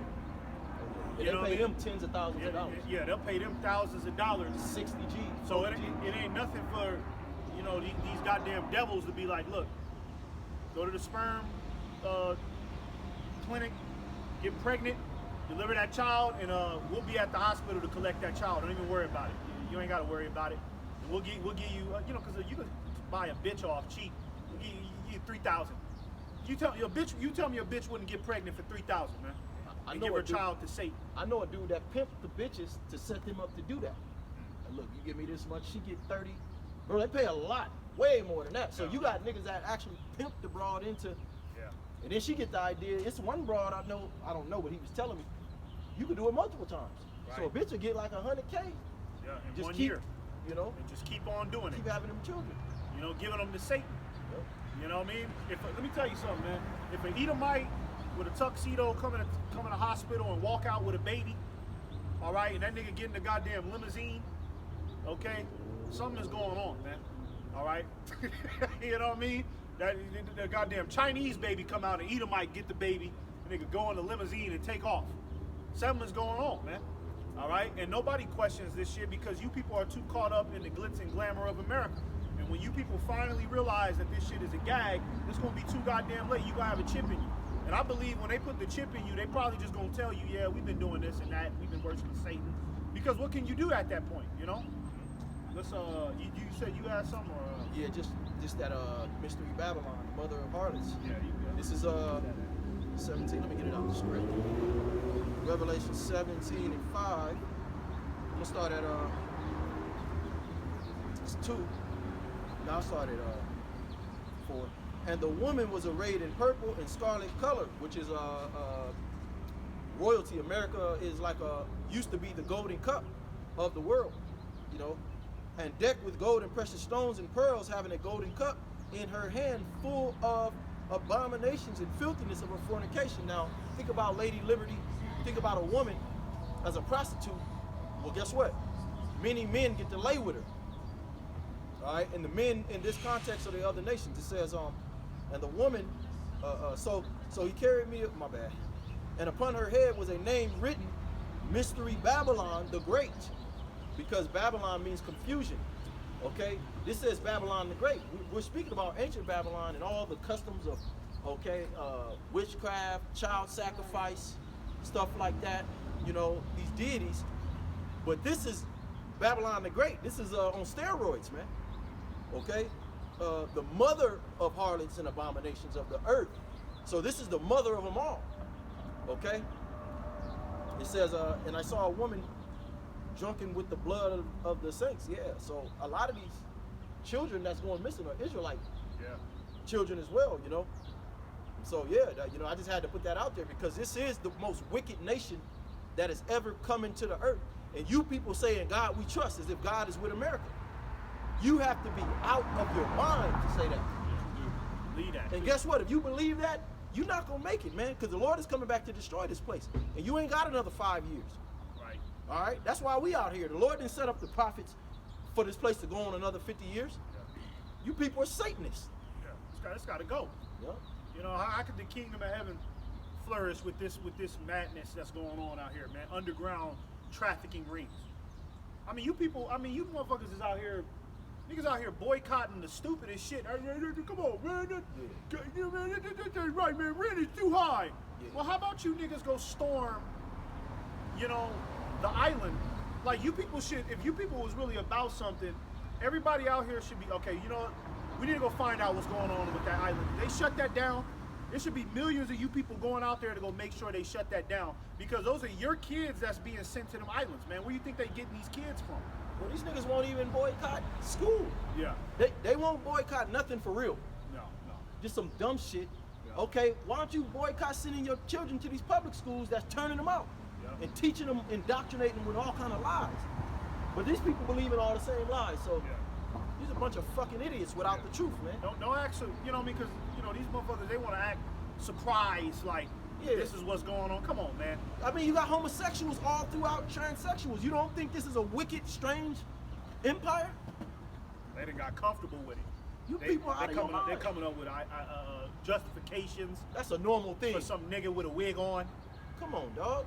And You know they what pay I mean? them tens of thousands of dollars. Yeah, they'll pay them thousands of dollars. 60 G. So it ain't nothing for, you know, these goddamn devils to be like, look, go to the sperm clinic, get pregnant, deliver that child, and we'll be at the hospital to collect that child. Don't even worry about it. You ain't got to worry about it. And we'll give you, you know, because you can buy a bitch off cheap. We'll give you 3,000. You tell me a bitch wouldn't get pregnant for 3,000, man. And give her child to Satan. I know a dude that pimped the bitches to set them up to do that. And look, you give me this much, she get 30. Bro, they pay a lot, way more than that. So you got niggas that actually pimp the broad into, and then she get the idea. It's one broad I don't know, but he was telling me, you could do it multiple times. Right. So a bitch will get like 100K. Yeah, in Just one keep, year. you know, And just keep on doing keep it. having them children. You know, giving them to Satan. Yep. You know what I mean? Let me tell you something, man. If an Edomite with a tuxedo come in a hospital and walk out with a baby, all right, and that nigga get in the goddamn limousine, okay, something is going on, man. All right, you know what I mean? That the goddamn Chinese baby come out and Edomite get the baby, and nigga go in the limousine and take off. Something is going on, man. All right, and nobody questions this shit because you people are too caught up in the glitz and glamour of America. And when you people finally realize that this shit is a gag, it's gonna be too goddamn late. You gonna have a chip in you. And I believe when they put the chip in you, they probably just gonna tell you, yeah, we've been doing this and that, we've been worshiping Satan. Because what can you do at that point, you know? Let's you said you had some or Yeah, just that Mystery Babylon, Mother of Harlots. yeah, This is 17. Let me get it out the script. Revelation 17 and 5. I'm gonna start at it's 2. Now I start at 4. And the woman was arrayed in purple and scarlet color, which is royalty. America is like used to be the golden cup of the world, you know, and decked with gold and precious stones and pearls, having a golden cup in her hand full of abominations and filthiness of her fornication. Now, think about Lady Liberty. Think about a woman as a prostitute. Well, guess what? Many men get to lay with her. All right, and the men in this context are the other nations. It says, and the woman, so he carried me, my bad, and upon her head was a name written, Mystery Babylon the Great, because Babylon means confusion. Okay, this says Babylon the Great. We're speaking about ancient Babylon and all the customs of, witchcraft, child sacrifice, stuff like that. You know, these deities. But this is Babylon the Great. This is on steroids, man. Okay, the mother of harlots and abominations of the earth. So this is the mother of them all. Okay. It says, and I saw a woman drunken with the blood of the saints. Yeah. So a lot of these children that's going missing are Israelite children as well. You know. So yeah, you know, I just had to put that out there because this is the most wicked nation that has ever come into the earth. And you people saying God we trust as if God is with America. You have to be out of your mind to say that. Believe that. And guess what? If you believe that, you're not gonna make it, man, because the Lord is coming back to destroy this place, and you ain't got another 5 years. Right. All right. That's why we out here. The Lord didn't set up the prophets for this place to go on another 50 years. Yeah. You people are Satanists. Yeah. It's got to go. Yeah. You know, how could the kingdom of heaven flourish with this madness that's going on out here, man? Underground trafficking rings. I mean, you motherfuckers is out here, niggas out here boycotting the stupidest shit. Come on, man. Right, man. Rent is too high. Yeah. Well, how about you niggas go storm, you know, the island? Like, you people should, if you people was really about something, everybody out here should be, okay, you know what? We need to go find out what's going on with that island. They shut that down. There should be millions of you people going out there to go make sure they shut that down, because those are your kids that's being sent to them islands, man. Where you think they getting these kids from? Well, these niggas won't even boycott school. Yeah. They won't boycott nothing for real. No. Just some dumb shit. Yeah. Okay, why don't you boycott sending your children to these public schools that's turning them out Yeah. and teaching them, indoctrinating them with all kind of lies? But these people believe in all the same lies, so these are a bunch of fucking idiots without the truth, man. Don't act so, you know, because, you know, these motherfuckers, they want to act surprised, like, this is what's going on. Come on, man. I mean, you got homosexuals all throughout, transsexuals. You don't think this is a wicked, strange empire? They done got comfortable with it. You people out of your mind. They're coming up with justifications That's a normal thing. for some nigga with a wig on. Come on, dog.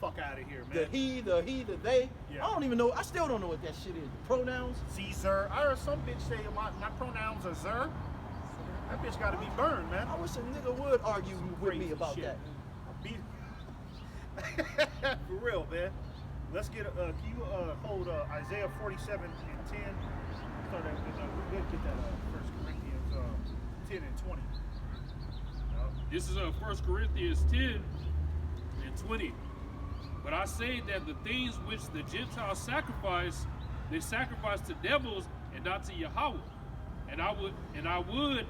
Fuck out of here, The man. he, the they. Yeah. I don't even know. I still don't know what that shit is. The pronouns. Zer. I heard some bitch say my pronouns are Zer. That bitch got to be burned, man. I wish a nigga would argue with me Crazy about shit. that. For real, man. Let's get. Can you hold Isaiah 47 and 10? Start at, we'll get that 1 Corinthians 10 and 20. This is 1 Corinthians 10 and 20. But I say that the things which the Gentiles sacrifice, they sacrifice to devils and not to Yahweh. And I would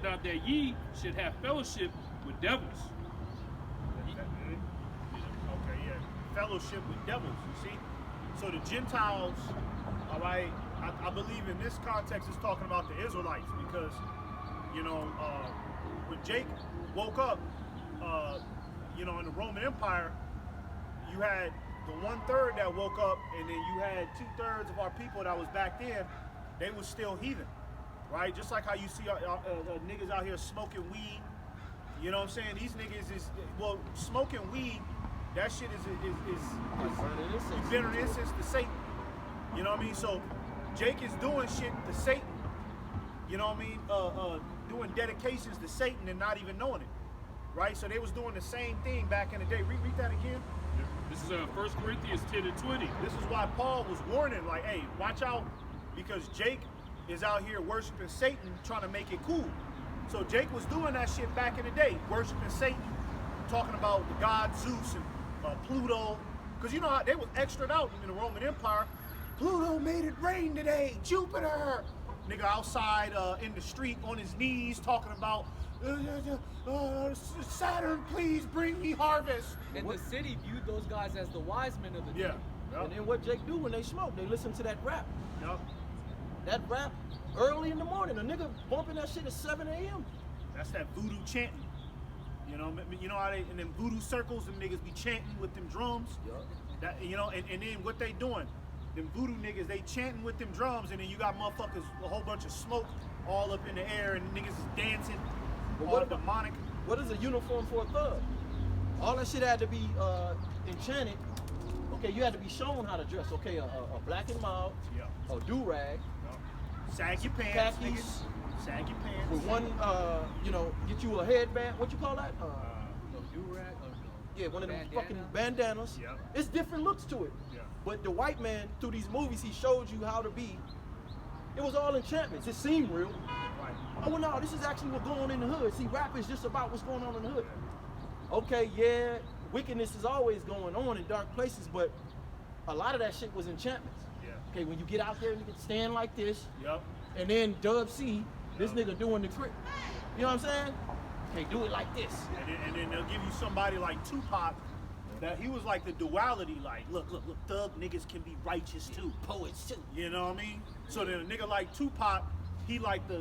not that ye should have fellowship with devils. Okay, yeah. Fellowship with devils, you see? So the Gentiles, all right, I believe in this context it's talking about the Israelites, because, you know, when Jake woke up, you know, in the Roman Empire, you had the 1/3 that woke up, and then you had 2/3 of our people that was back then, they was still heathen, right? Just like how you see niggas out here smoking weed. You know what I'm saying? These niggas is, well, smoking weed, that shit is burning incense to Satan. You know what I mean? So Jake is doing shit to Satan. You know what I mean? Doing dedications to Satan and not even knowing it. Right? So they was doing the same thing back in the day. Read that again. This is 1 Corinthians 10 and 20. This is why Paul was warning, like, hey, watch out, because Jake is out here worshiping Satan, trying to make it cool. So Jake was doing that shit back in the day, worshiping Satan, talking about the god Zeus and Pluto, because you know how they was extraed out in the Roman Empire. Pluto made it rain today, Jupiter, Nigga outside in the street on his knees talking about Saturn, please bring me harvest. And the city viewed those guys as the wise men of the Yeah. day. Yep. And then what Jake do when they smoke? They listen to that rap. Yep. That rap early in the morning. A nigga bumping that shit at 7 a.m. That's that voodoo chanting. You know how they in them voodoo circles, them niggas be chanting with them drums. That and then what they doing? Them voodoo niggas, they chanting with them drums, and then you got motherfuckers, a whole bunch of smoke all up in the air, and niggas is dancing, But all what about- demonic. What is a uniform for a thug? All that shit had to be enchanted. Okay, you had to be shown how to dress. Okay, a black and mild, Yeah. a do-rag, Sag your pants, Khakis. niggas. Sag your pants. with one, get you a headband. What you call that? No do-rag, or no Yeah, one of them bandana. fucking bandanas. Yeah. It's different looks to it. Yeah. But the white man, through these movies, he showed you how to be. It was all enchantments. It seemed real. Right. Oh, well, no, this is actually what's going on in the hood. See, rap is just about what's going on in the hood. Okay, yeah, wickedness is always going on in dark places, but a lot of that shit was enchantments. Yeah. Okay, when you get out there and you can stand like this, Yep. and then Dub C, this nigga doing the trick. You know what I'm saying? Okay, do it like this. And then they'll give you somebody like Tupac, that he was like the duality, like, look, thug niggas can be righteous too. Poets too. You know what I mean? So then a nigga like Tupac, he like the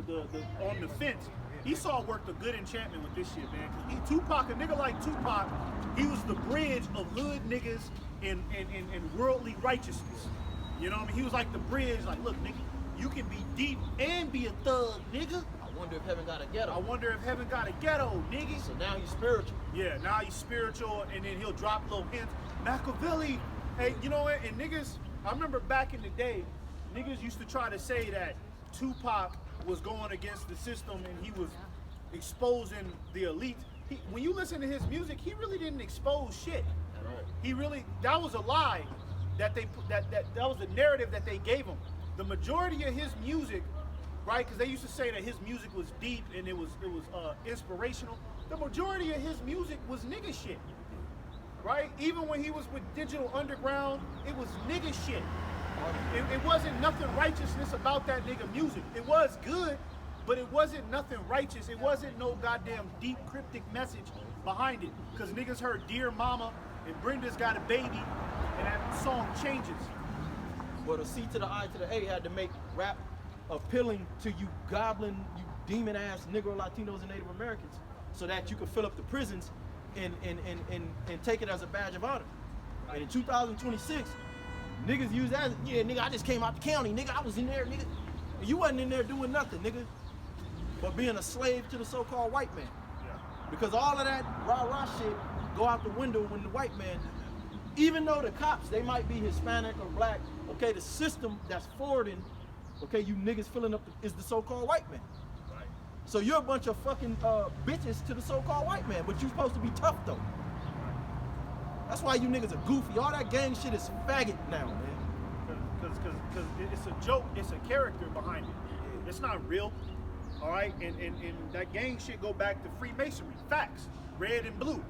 on the fence. Esau worked a good enchantment with this shit, man. 'Cause Tupac, a nigga like Tupac, he was the bridge of hood niggas and worldly righteousness. You know what I mean? He was like the bridge, like, look, nigga, you can be deep and be a thug, nigga. I wonder if heaven got a ghetto. I wonder if heaven got a ghetto, nigga. So now he's spiritual. Yeah, now he's spiritual, and then he'll drop little hints. Machiavelli, hey, you know what? And niggas, I remember back in the day, niggas used to try to say that Tupac was going against the system and he was exposing the elite. When you listen to his music, he really didn't expose shit. At all. He really, that was a lie that they put, that was the narrative that they gave him. The majority of his music, right? Because they used to say that his music was deep and it was inspirational. The majority of his music was nigga shit, right? Even when he was with Digital Underground, it was nigga shit. It wasn't nothing righteousness about that nigga music. It was good, but it wasn't nothing righteous. It wasn't no goddamn deep cryptic message behind it. Because niggas heard Dear Mama and Brenda's Got a Baby, and that song changes. Well, the C to the I to the A had to make rap appealing to you goblin, you demon ass Negro, Latinos, and Native Americans, so that you could fill up the prisons and take it as a badge of honor. And in 2026, niggas use that. Yeah, nigga, I just came out the county, nigga. I was in there, nigga. And you wasn't in there doing nothing, nigga, but being a slave to the so-called white man. Yeah. Because all of that rah-rah shit go out the window when the white man, even though the cops, they might be Hispanic or black, okay, the system that's forwarding, okay, you niggas filling up is the so-called white man. Right. So you're a bunch of fucking bitches to the so-called white man, but you supposed to be tough though. That's why you niggas are goofy. All that gang shit is faggot now, man. Because it's a joke, it's a character behind it. It's not real, all right? And that gang shit go back to Freemasonry, facts, red and blue.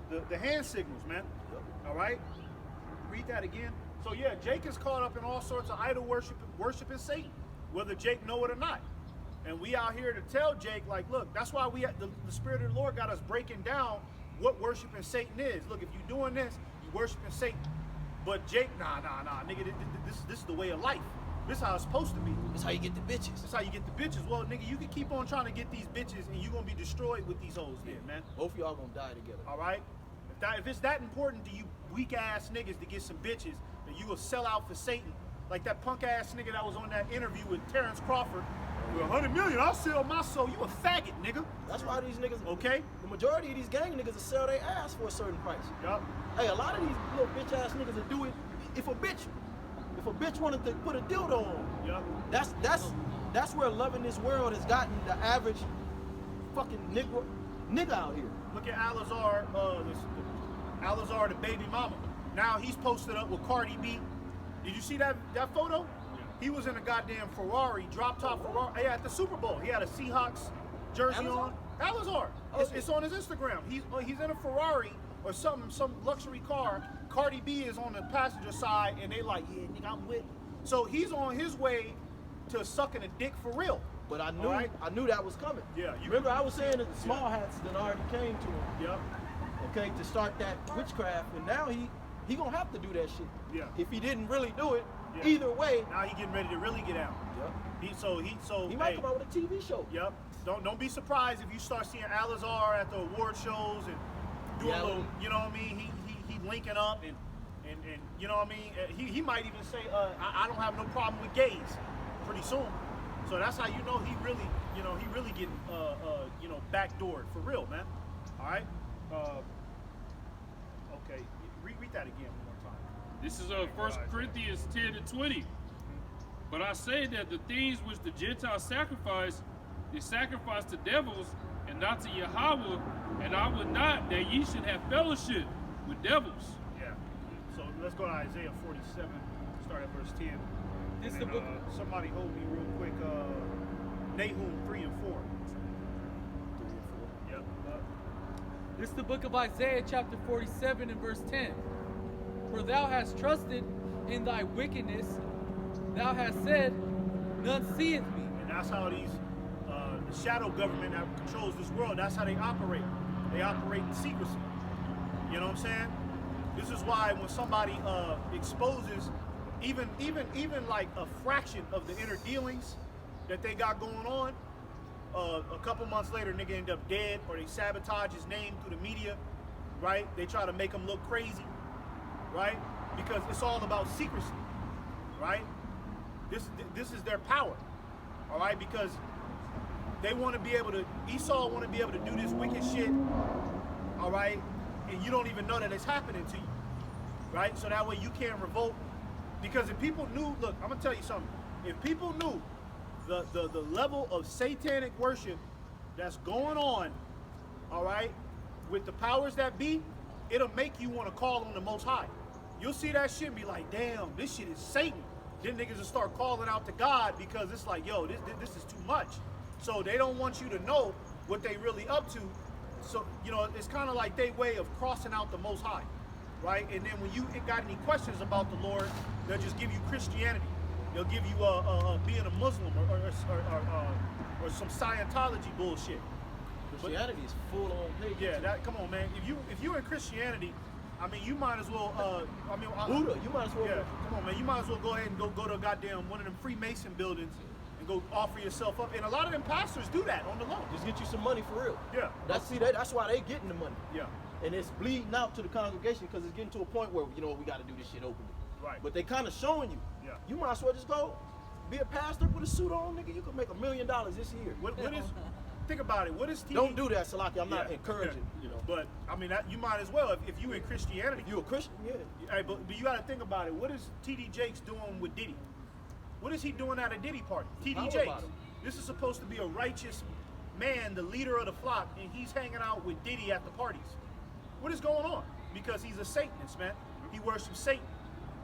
Yep. The hand signals, man, Yep. all right? Read that again. So yeah, Jake is caught up in all sorts of idol worshiping Satan, whether Jake know it or not. And we out here to tell Jake, like, look, that's why the Spirit of the Lord got us breaking down what worshiping Satan is. Look, if you're doing this, you worshiping Satan. But Jake, nah, nigga, this is the way of life. This is how it's supposed to be. That's how you get the bitches. This is how you get the bitches. Well, nigga, you can keep on trying to get these bitches, and you're gonna be destroyed with these hoes, then, man. Both of y'all gonna die together. All right. If it's that important to you, weak ass niggas, to get some bitches, then you will sell out for Satan, like that punk ass nigga that was on that interview with Terrence Crawford. For $100 million, I'll sell my soul. You a faggot, nigga. That's why these niggas, Okay. the majority of these gang niggas will sell their ass for a certain price. Yup. Hey, a lot of these little bitch ass niggas will do it if a bitch wanted to put a dildo on. Yup. That's where loving this world has gotten the average fucking nigga out here. Look at Alazar, the baby mama. Now he's posted up with Cardi B. Did you see that photo? He was in a goddamn Ferrari, drop top Ferrari. Yeah, at the Super Bowl. He had a Seahawks jersey on. Alazar. It's on his Instagram. He's in a Ferrari or some luxury car. Cardi B is on the passenger side, and they like, yeah, nigga, I'm with. So he's on his way to sucking a dick for real. But I knew Alright. I knew that was coming. Yeah, you Remember can- I was saying that the small hats that already came to him, Yep. okay, to start that witchcraft, and now he gonna have to do that shit. Yeah. If he didn't really do it, Yeah. either way, Now he getting ready to really get out. yep, He he might hey, come out with a TV show. Yep. Don't be surprised if you start seeing Alizar at the award shows and doing Yeah. a little, you know what I mean? He linking up and you know what I mean? He might even say, I don't have no problem with gays pretty soon. So that's how you know he really getting backdoored for real, man. All right. Okay. Read that again one more time. This is 1 Corinthians 10 and 20. But I say that the things which the Gentiles sacrifice, they sacrifice to devils and not to Yahweh, and I would not that ye should have fellowship with devils. Yeah. So let's go to Isaiah 47, start at verse 10. This And the then, book. somebody hold me real quick. Nahum 3 and 4. Yep. This is the book of Isaiah, chapter 47 and verse 10. For thou hast trusted in thy wickedness, thou hast said, none seeth me. And that's how these, the shadow government that controls this world, that's how they operate. They operate in secrecy. You know what I'm saying? This is why when somebody exposes even like a fraction of the inner dealings that they got going on, a couple months later, nigga end up dead, or they sabotage his name through the media, right? They try to make him look crazy, right? Because it's all about secrecy, right? This is their power, all right? Because they want to be able to, Esau want to be able to do this wicked shit, all right? And you don't even know that it's happening to you, right? So that way you can't revolt. Because if people knew, look, I'm gonna tell you something. If people knew the level of satanic worship that's going on, all right, with the powers that be, it'll make you want to call on the Most High. You'll see that shit and be like, damn, this shit is Satan. Then niggas will start calling out to God because it's like, yo, this is too much. So they don't want you to know what they really up to. So, you know, it's kind of like their way of crossing out the Most High, right? And then when you got any questions about the Lord, they'll just give you Christianity. They'll give you being a Muslim or some Scientology bullshit. Christianity is full on pagan. Yeah, that come on, man. If you in Christianity, I mean, you might as well. Buddha, you might as well. Yeah, come on, man. You might as well go ahead and go to goddamn one of them Freemason buildings and go offer yourself up. And a lot of them pastors do that on the low. Just get you some money for real. Yeah. That's why they getting the money. Yeah. And it's bleeding out to the congregation because it's getting to a point where, you know, we got to do this shit openly. Right. But they kind of showing you. Yeah. You might as well just go be a pastor with a suit on, nigga. You could make $1 million this year. What is? Think about it. What is TV? Don't do that, Salaki. I'm not Yeah, encouraging. yeah. You know. But I mean, you might as well if you in Christianity. You a Christian? Yeah. Hey, but you got to think about it. What is TD Jakes doing with Diddy? What is he doing at a Diddy party? TD How Jakes. about him? This is supposed to be a righteous man, the leader of the flock, and he's hanging out with Diddy at the parties. What is going on? Because he's a Satanist, man. He worships Satan.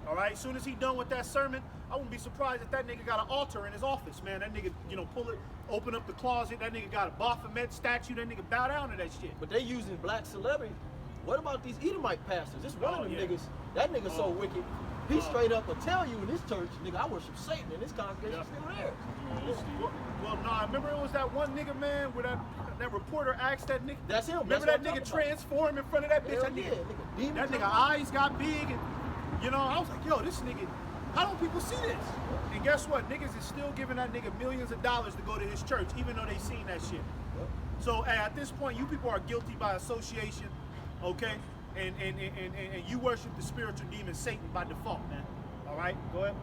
All right. As soon as he done with that sermon, I wouldn't be surprised if that nigga got an altar in his office, man. That nigga, you know, pull it, open up the closet. That nigga got a Baphomet statue. That nigga bow down to that shit. But they using black celebrities. What about these Edomite pastors? This one of them yeah. niggas. That nigga so wicked. He straight up will tell you in this church, nigga, I worship Satan, and this congregation's still there. Well, nah. Remember it was that one nigga, man, where that reporter asked that nigga. That's him. Remember That's that what I'm nigga talking transform in front of that bitch? Hell That yeah, nigga, nigga, demons that nigga out. eyes got big, and you know, I was like, yo, this nigga. How don't people see this? And guess what? Niggas is still giving that nigga millions of dollars to go to his church, even though they seen that shit. Yep. So hey, at this point, you people are guilty by association, okay? And you worship the spiritual demon Satan by default, man. All right, go ahead.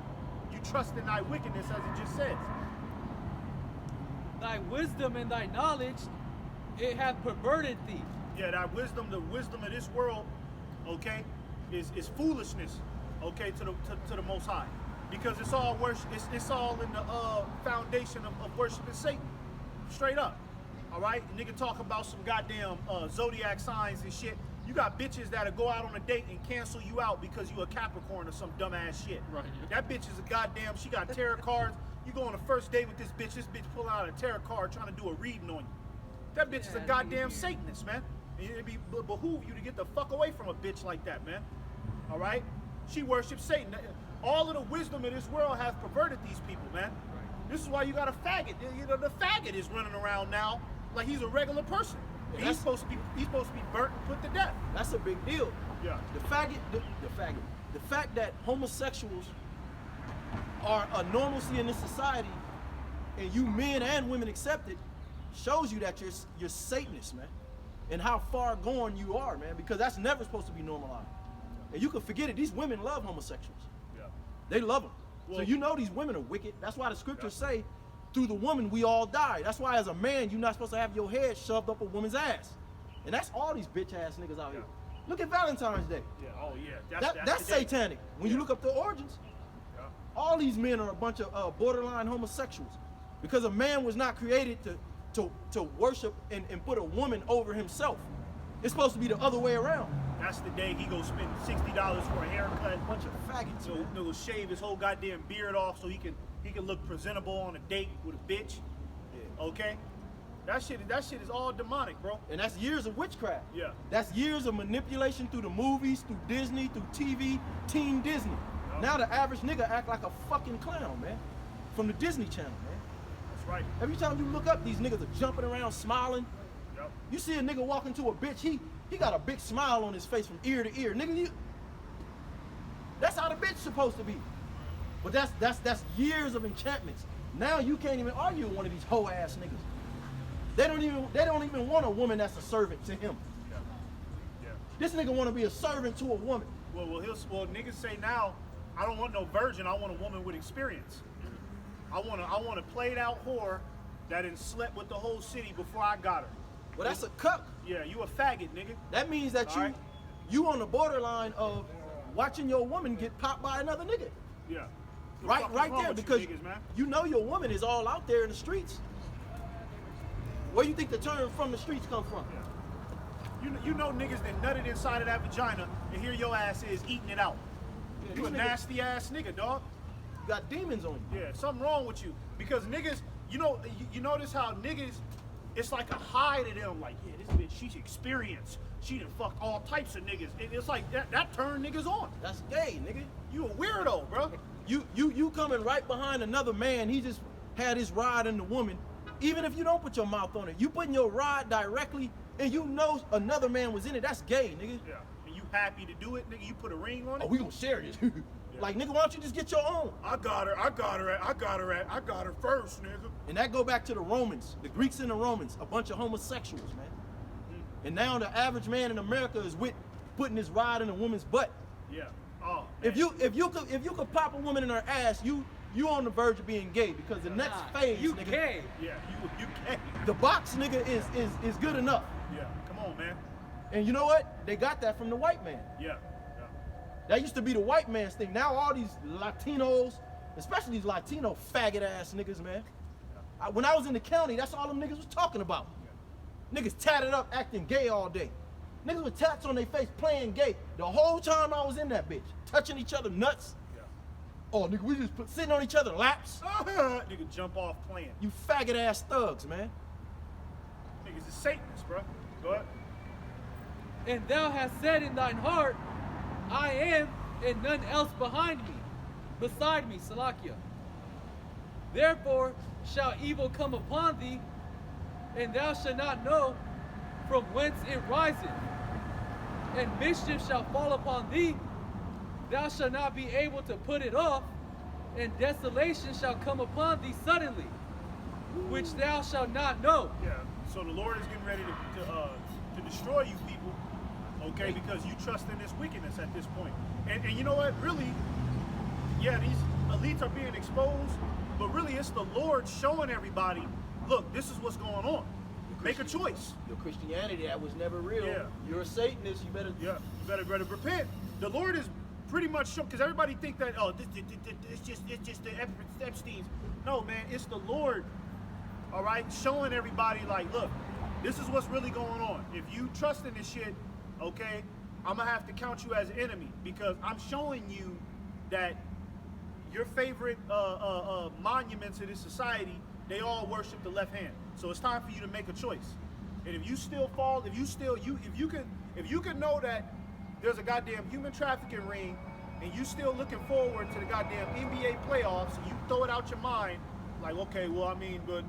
You trust in thy wickedness, as it just says. Thy wisdom and thy knowledge, it hath perverted thee. Yeah, that wisdom, the wisdom of this world, okay, is foolishness, okay, to the Most High, because it's all worship. It's all in the foundation of worshiping Satan, straight up. All right, nigga talk about some goddamn zodiac signs and shit. You got bitches that'll go out on a date and cancel you out because you a Capricorn or some dumbass shit. Right. That bitch is a goddamn. She got tarot cards. You go on a first date with this bitch. This bitch pulling out a tarot card trying to do a reading on you. That bitch is a Yeah, goddamn Satanist, man. And it'd be behoove you to get the fuck away from a bitch like that, man. All right? She worships Satan. All of the wisdom of this world has perverted these people, man. This is why you got a faggot. You know, the faggot is running around now like he's a regular person. Yeah, He's supposed to be burnt and put to death. That's a big deal. Yeah. The fact that homosexuals are a normalcy in this society, and you men and women accept it, shows you that you're Satanists, man, and how far gone you are, man. Because that's never supposed to be normalized. And you can forget it. These women love homosexuals. Yeah. They love them. Well, so you know these women are wicked. That's why the scriptures say, through the woman we all die. That's why as a man, you're not supposed to have your head shoved up a woman's ass. And that's all these bitch ass niggas out here. Look at Valentine's Day. Yeah. Oh yeah. That's the day. satanic. When you look up the origins, all these men are a bunch of borderline homosexuals. Because a man was not created to worship and put a woman over himself. It's supposed to be the other way around. That's the day he goes spend $60 for a haircut. Bunch of faggots. So he'll shave his whole goddamn beard off so he can look presentable on a date with a bitch. Yeah. Okay? That shit is all demonic, bro. And that's years of witchcraft. Yeah. That's years of manipulation through the movies, through Disney, through TV, Team Disney. Yep. Now the average nigga act like a fucking clown, man. From the Disney Channel, man. That's right. Every time you look up, these niggas are jumping around, smiling. Yep. You see a nigga walking to a bitch, he got a big smile on his face from ear to ear. Nigga, that's how the bitch supposed to be. But that's years of enchantments. Now you can't even argue with one of these hoe ass niggas. They don't even want a woman that's a servant to him. Yeah. Yeah. This nigga want to be a servant to a woman. Well, niggas say now, I don't want no virgin. I want a woman with experience. I want a played out whore that done slept with the whole city before I got her. Well, that's a cuck. Yeah, you a faggot, nigga. That means that All right. you on the borderline of watching your woman get popped by another nigga. Yeah. The Right fuck is right wrong there, with because you niggas, man? you know your woman is all out there in the streets. Where you think the term from the streets come from? Yeah. You know niggas that nutted inside of that vagina, and here your ass is eating it out. Yeah, You a these niggas- nasty ass nigga, dog. You got demons on you. Yeah, something wrong with you. Because niggas, you notice how niggas, it's like a high to them. Like, yeah, this bitch, she's experienced. She done fucked all types of niggas. It's like that turned niggas on. That's gay, nigga. You a weirdo, bro. You coming right behind another man. He just had his rod in the woman. Even if you don't put your mouth on it, you putting your rod directly, and you know another man was in it. That's gay, nigga. Yeah. And you happy to do it, nigga? You put a ring on it. Oh, we gonna share this. Like, nigga, why don't you just get your own? I got her first, nigga. And that go back to the Romans, the Greeks and the Romans, a bunch of homosexuals, man. And now the average man in America is with putting his rod in a woman's butt. Yeah. Oh. If you could pop a woman in her ass, you on the verge of being gay, because the next phase, You nigga, gay. Yeah. You gay. the box nigga is good enough. Yeah. Come on, man. And you know what? They got that from the white man. Yeah. That used to be the white man's thing. Now all these Latinos, especially these Latino faggot ass niggas, man. When I was in the county, that's all them niggas was talking about. Niggas tatted up, acting gay all day. Niggas with tats on their face, playing gay. The whole time I was in that bitch, touching each other nuts. Yeah. Oh, nigga, we just sitting on each other laps. Nigga jump off playing. You faggot ass thugs, man. Niggas is Satanists, bro. Go ahead. And thou hast said in thine heart, I am, and none else beside me, Salakia. Therefore shall evil come upon thee, and thou shalt not know from whence it riseth. And mischief shall fall upon thee, thou shalt not be able to put it off, and desolation shall come upon thee suddenly, which thou shalt not know. Yeah. So the Lord is getting ready to destroy you people, okay? Because you trust in this wickedness at this point. And you know what? Really, yeah, these elites are being exposed, but really it's the Lord showing everybody, look, this is what's going on. Make a choice. Your Christianity, that was never real. Yeah. You're a Satanist, you better... Yeah, you better repent. The Lord is pretty much show, because everybody think that, oh, it's just the Epsteins. No, man, it's the Lord, all right, showing everybody, like, look, this is what's really going on. If you trust in this shit, okay, I'm gonna have to count you as an enemy, because I'm showing you that your favorite monuments in this society, they all worship the left hand. So it's time for you to make a choice. And if you still fall, if you can know that there's a goddamn human trafficking ring, and you still looking forward to the goddamn NBA playoffs, and you throw it out your mind, like, okay, well, I mean, but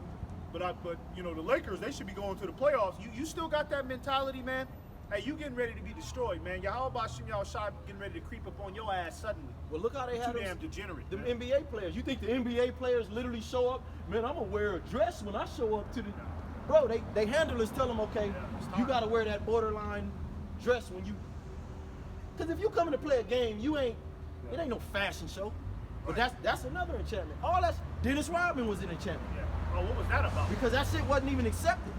you know, the Lakers, they should be going to the playoffs. You still got that mentality, man. Hey, you getting ready to be destroyed, man. How about y'all shot getting ready to creep up on your ass suddenly? Well, look how they had Too damn degenerate. them Man. NBA players. You think the NBA players literally show up? Man, I'm gonna wear a dress when I show up to the. Bro, they handlers tell them, okay, you gotta wear that borderline dress when you. Because if you coming to play a game, it ain't no fashion show. But that's another enchantment. All that's Dennis Rodman was an enchantment. Yeah. Oh, what was that about? Because that shit wasn't even accepted.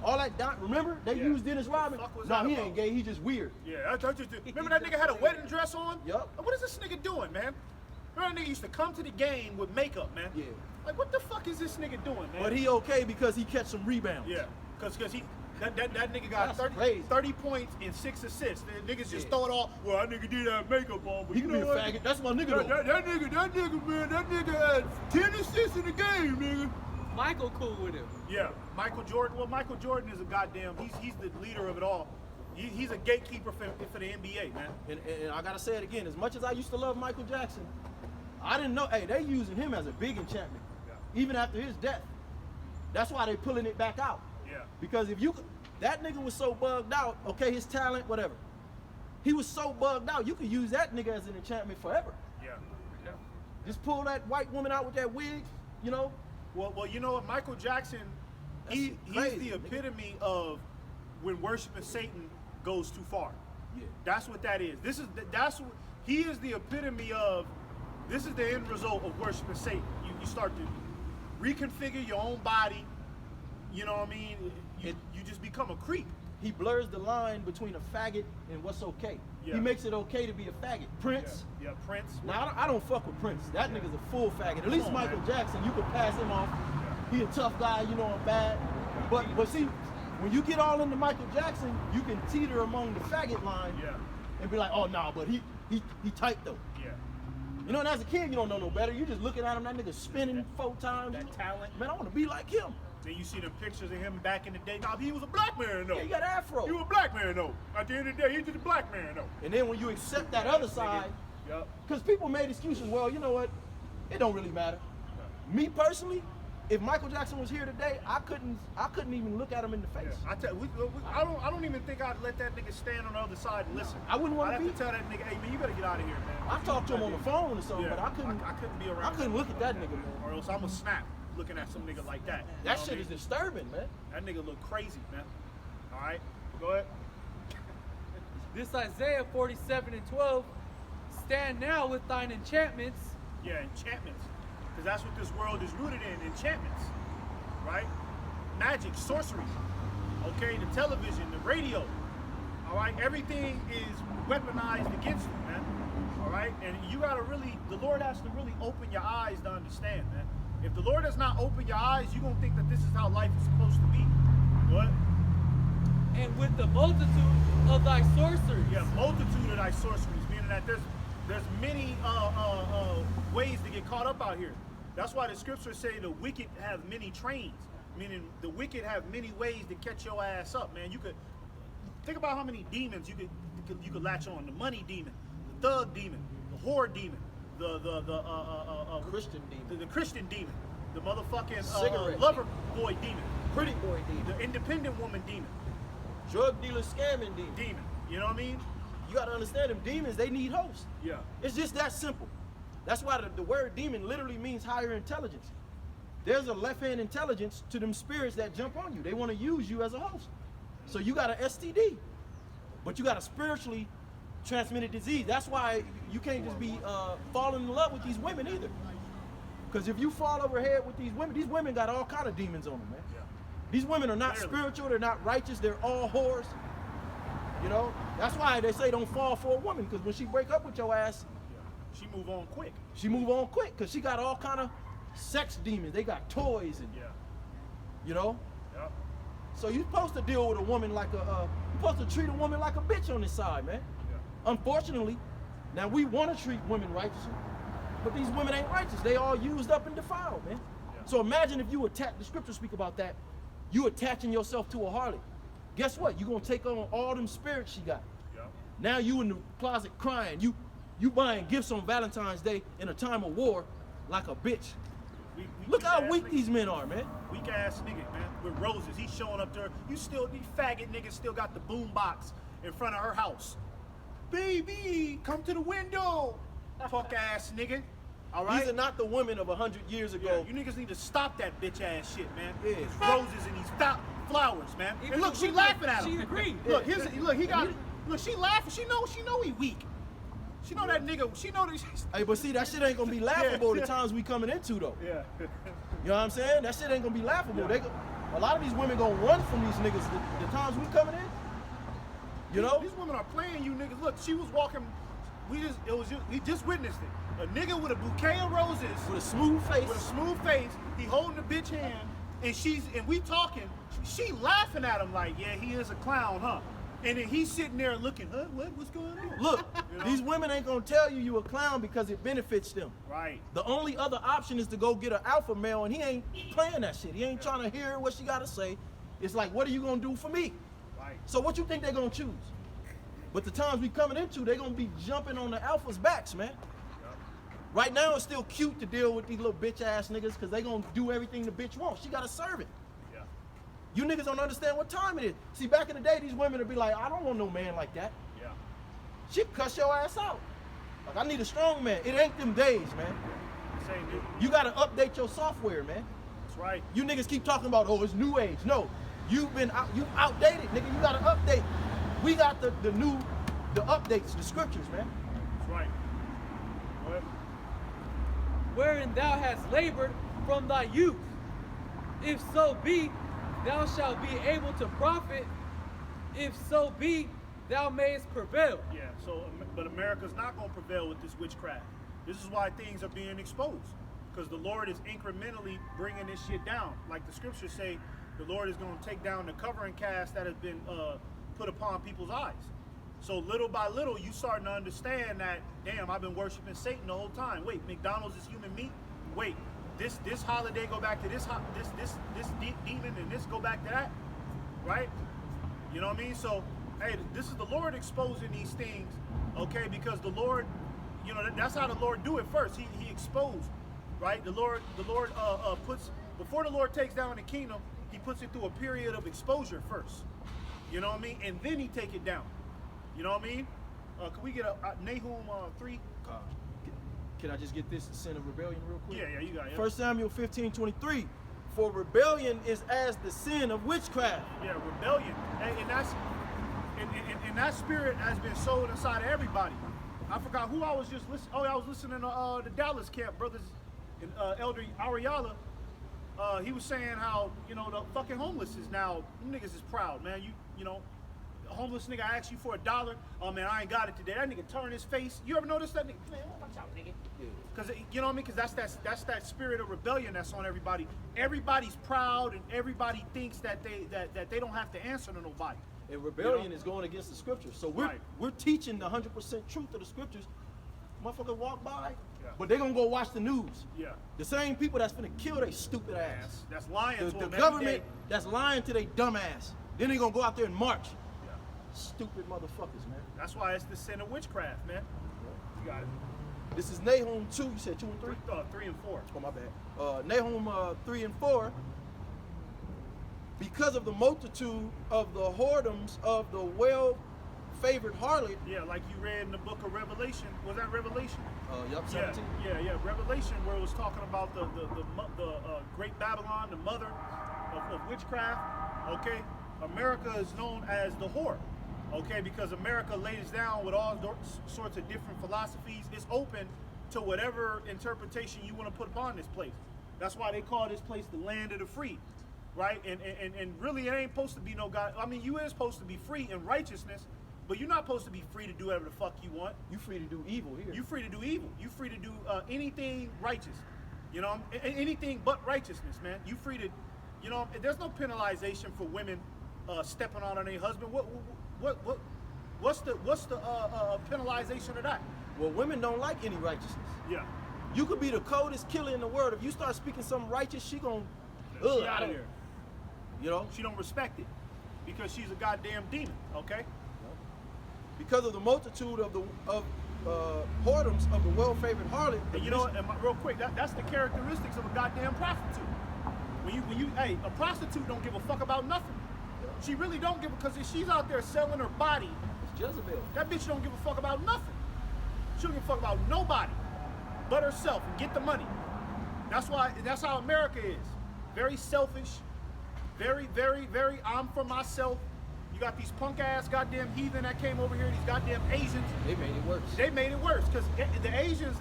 All that remember they Yeah. used Dennis Rodman. The fuck was No, that he about? ain't gay. He just weird. Yeah, remember that nigga had a wedding dress on? Yup. What is this nigga doing, man? Remember that nigga used to come to the game with makeup, man? Yeah. Like, what the fuck is this nigga doing, man? But he okay because he catch some rebounds. Yeah, because that nigga got That's crazy. 30 points and 6 assists. The niggas just Yeah. throw it all. Well, that nigga did have makeup on, but He you can be know a what? faggot. That's my nigga That though. nigga, man, that nigga had 10 assists in the game, nigga. Michael cool with him. Yeah, Michael Jordan. Well, Michael Jordan is a goddamn. He's the leader of it all. He's a gatekeeper for the NBA, man. And I gotta say it again. As much as I used to love Michael Jackson, I didn't know. Hey, they using him as a big enchantment, even after his death. That's why they pulling it back out. Yeah. Because if you, that nigga was so bugged out. Okay, his talent, whatever. He was so bugged out. You could use that nigga as an enchantment forever. Yeah. Just pull that white woman out with that wig, you know. Well, you know what? Michael Jackson, he's crazy, the nigga. epitome of when worshiping Satan goes too far. Yeah. That's what that is. He is the epitome of. This is the end result of worshiping Satan. You start to reconfigure your own body. You know what I mean? You just become a creep. He blurs the line between a faggot and what's okay. Yeah. He makes it okay to be a faggot. Prince. Yeah, Prince. Now I don't fuck with Prince. That nigga's a full faggot. At least on, Michael man. Jackson, you could pass him off. He a tough guy, you know I'm bad. But see, when you get all into Michael Jackson, you can teeter among the faggot line Yeah. and be like, oh nah, but he tight though. Yeah. You know, and as a kid, you don't know no better. You just looking at him, that nigga spinning 4 times. That talent. Man, I want to be like him. Then you see the pictures of him back in the day. Nah, he was a black man though. Yeah, he got an afro. He was a black man though. At the end of the day, he was a black man though. And then when you accept that other side, Yup. because people made excuses, well, you know what? It don't really matter. Me personally, if Michael Jackson was here today, I couldn't even look at him in the face. I don't even think I'd let that nigga stand on the other side and listen. I wouldn't wanna I'd be- have to tell that nigga, hey man, you better get out of here, man. I talked to him on the phone or something, Yeah, but I couldn't be around. I couldn't look at that nigga, man. Or else I'ma snap looking at some nigga like that. You That know shit what is I mean? disturbing, man. That nigga look crazy, man. All right, go ahead. This Isaiah 47:12. Stand now with thine enchantments. Yeah, enchantments, because that's what this world is rooted in. Enchantments, right? Magic, sorcery. Okay, the television, the radio. All right, everything is weaponized against you, man. All right, and you gotta the Lord has to really open your eyes to understand, man. If the Lord does not open your eyes, you're gonna think that this is how life is supposed to be. What? And with the multitude of thy sorceries. Yeah, multitude of thy sorceries, meaning that there's many ways to get caught up out here. That's why the scriptures say the wicked have many trains, meaning the wicked have many ways to catch your ass up, man. You could think about how many demons you could latch on: the money demon, the thug demon, the whore demon, the Christian demon. the Christian demon, the motherfucking Cigarette lover boy demon, Pretty boy demon. the independent woman demon, Drug dealer scamming demon. demon. You know what I mean? You gotta understand them demons, they need hosts. Yeah. It's just that simple. That's why the word demon literally means higher intelligence. There's a left-hand intelligence to them spirits that jump on you. They want to use you as a host. So you got an STD, but you got a spiritually transmitted disease. That's why you can't just be falling in love with these women either. Because if you fall over head with these women got all kind of demons on them, man. Yeah. These women are not Clearly. spiritual, they're not righteous, they're all whores. You know, that's why they say don't fall for a woman, because when she break up with your ass, She move on quick. she move on quick, because she got all kind of sex demons. They got toys and, Yeah. you know. Yeah. So you're supposed to deal with a woman like you're supposed to treat a woman like a bitch on this side, man. Yeah. Unfortunately, now we want to treat women righteously, but these women ain't righteous. They all used up and defiled, man. Yeah. So imagine if you attach, the scriptures speak about that, you attaching yourself to a harlot. Guess what? You're going to take on all them spirits she got. Yeah. Now you in the closet crying. You buying gifts on Valentine's Day in a time of war like a bitch. Look how ass weak nigga. these men are, man. Weak ass nigga, man, with roses. He's showing up to her. These faggot niggas still got the boom box in front of her house. Baby, come to the window. Fuck ass nigga. All right? These are not the women of 100 years Yeah, ago. you niggas need to stop that bitch ass shit, man. Yeah. These roses and these flowers, man. Even And look, the she women, laughing at she him. agreed. Look, he got. Look, she laughing. She know he weak. She know that nigga. She know that. Hey, but see, that shit ain't gonna be laughable the times we coming into, though. Yeah. You know what I'm saying? That shit ain't gonna be laughable. A lot of these women gonna run from these niggas the times we coming in. You know? These women are playing you niggas. Look, she was walking. We just witnessed it. A nigga with a bouquet of roses, With a smooth face. with a smooth face. He holding the bitch hand, and we talking. She laughing at him like, yeah, he is a clown, huh? And then he's sitting there looking, huh? What's going on? Look, You know? these women ain't gonna tell you a clown because it benefits them. Right. The only other option is to go get an alpha male, and he ain't playing that shit. He ain't trying to hear what she gotta say. It's like, what are you gonna do for me? Right. So what you think they're gonna choose? But the times we coming into, they're gonna be jumping on the alphas' backs, man. Right now, it's still cute to deal with these little bitch ass niggas because they gonna do everything the bitch wants. She gotta serve it. Yeah. You niggas don't understand what time it is. See, back in the day, these women would be like, I don't want no man like that. Yeah. She'd cuss your ass out. Like, I need a strong man. It ain't them days, man. Same dude. You gotta update your software, man. That's right. You niggas keep talking about, oh, it's new age. No, you outdated, nigga. You gotta update. We got the updates, the scriptures, man. That's right. Go ahead. Wherein thou hast labored from thy youth. If so be, thou shalt be able to profit. If so be, thou mayest prevail. Yeah. So, but America's not gonna prevail with this witchcraft. This is why things are being exposed, because the Lord is incrementally bringing this shit down. Like the scriptures say, the Lord is gonna take down the covering cast that has been put upon people's eyes. So little by little, you starting to understand that, damn, I've been worshiping Satan the whole time. Wait, McDonald's is human meat? Wait, this holiday go back to this demon, and this go back to that, right? You know what I mean? So, hey, this is the Lord exposing these things, okay? Because the Lord, you know, that's how the Lord do it first. He exposed, right? The Lord puts, before the Lord takes down the kingdom, he puts it through a period of exposure first. You know what I mean? And then he take it down. You know what I mean? Can we get a Nahum 3? Can I just get this sin of rebellion real quick? Yeah, you got it. 1 Samuel 15:23. For rebellion is as the sin of witchcraft. Yeah, rebellion, and that's and that spirit has been sold inside of everybody. I forgot who I was just listening. Oh, I was listening to the Dallas camp brothers and Elder Ariala. He was saying how, you know, the fucking homeless is now, them niggas is proud, man. You know, a homeless nigga asked you for $1. Oh man, I ain't got it today. That nigga turn his face. You ever notice that nigga? Man, watch out, nigga. Because you know what I mean? Because that's that spirit of rebellion that's on everybody. Everybody's proud, and everybody thinks that they don't have to answer to nobody. And rebellion is going against the scriptures. So we're teaching the 100% truth of the scriptures. Motherfuckers walk by, but they gonna go watch the news. Yeah. The same people that's finna kill they stupid ass. That's lying to The them every government day. that's lying to they dumb ass. Then they gonna go out there and march. Stupid motherfuckers, man. That's why it's the sin of witchcraft, man. You got it. This is Nahum 2. You said 2 and 3? 3 and 4. Oh, my bad. Nahum 3 and 4. Because of the multitude of the whoredoms of the well-favored harlot. Yeah, like you read in the book of Revelation. Was that Revelation? Yup, 17. Yeah. Revelation, where it was talking about the Great Babylon, the mother of witchcraft. Okay, America is known as the whore. Okay, because America lays down with all sorts of different philosophies. It's open to whatever interpretation you want to put upon this place. That's why they call this place the land of the free, right? And really, it ain't supposed to be no God. I mean, you is supposed to be free in righteousness, but you're not supposed to be free to do whatever the fuck you want. You free to do evil here. You free to do evil. You free to do anything righteous. You know, anything but righteousness, man. You free to, you know, there's no penalization for women stepping on their husband. What's the penalization of that? Well, women don't like any righteousness. Yeah. You could be the coldest killer in the world. If you start speaking something righteous, she gon' She out of here. You know? She don't respect it because she's a goddamn demon. Okay. Because of the multitude of whoredoms of the well-favored harlot. And you know what, real quick, that's the characteristics of a goddamn prostitute. Hey, a prostitute don't give a fuck about nothing. She really don't give a, because if she's out there selling her body, It's Jezebel. that bitch don't give a fuck about nothing. She don't give a fuck about nobody but herself and get the money. That's how America is. Very selfish, very, very, very, I'm for myself. You got these punk ass goddamn heathen that came over here, these goddamn Asians. They made it worse. They made it worse, because the Asians,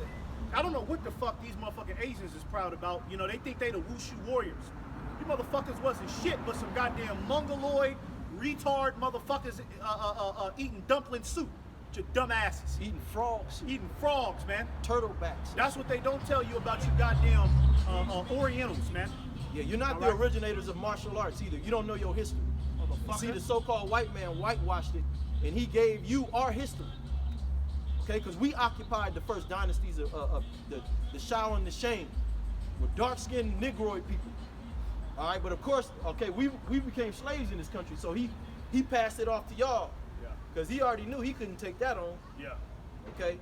I don't know what the fuck these motherfucking Asians is proud about. You know, they think they the Wushu warriors. You motherfuckers wasn't shit but some goddamn mongoloid, retard motherfuckers eating dumpling soup. Your dumb asses. Eating frogs. Eating frogs, man. Turtlebacks. That's what they don't tell you about you goddamn Orientals, man. Yeah, you're not All the right. originators of martial arts either. You don't know your history. Motherfucker. See, the so-called white man whitewashed it, and he gave you our history. Okay, because we occupied the first dynasties of the Shao and the Shang with dark-skinned Negroid people. All right, but of course, okay, we became slaves in this country, so he passed it off to y'all. Yeah. Because he already knew he couldn't take that on. Yeah. Okay.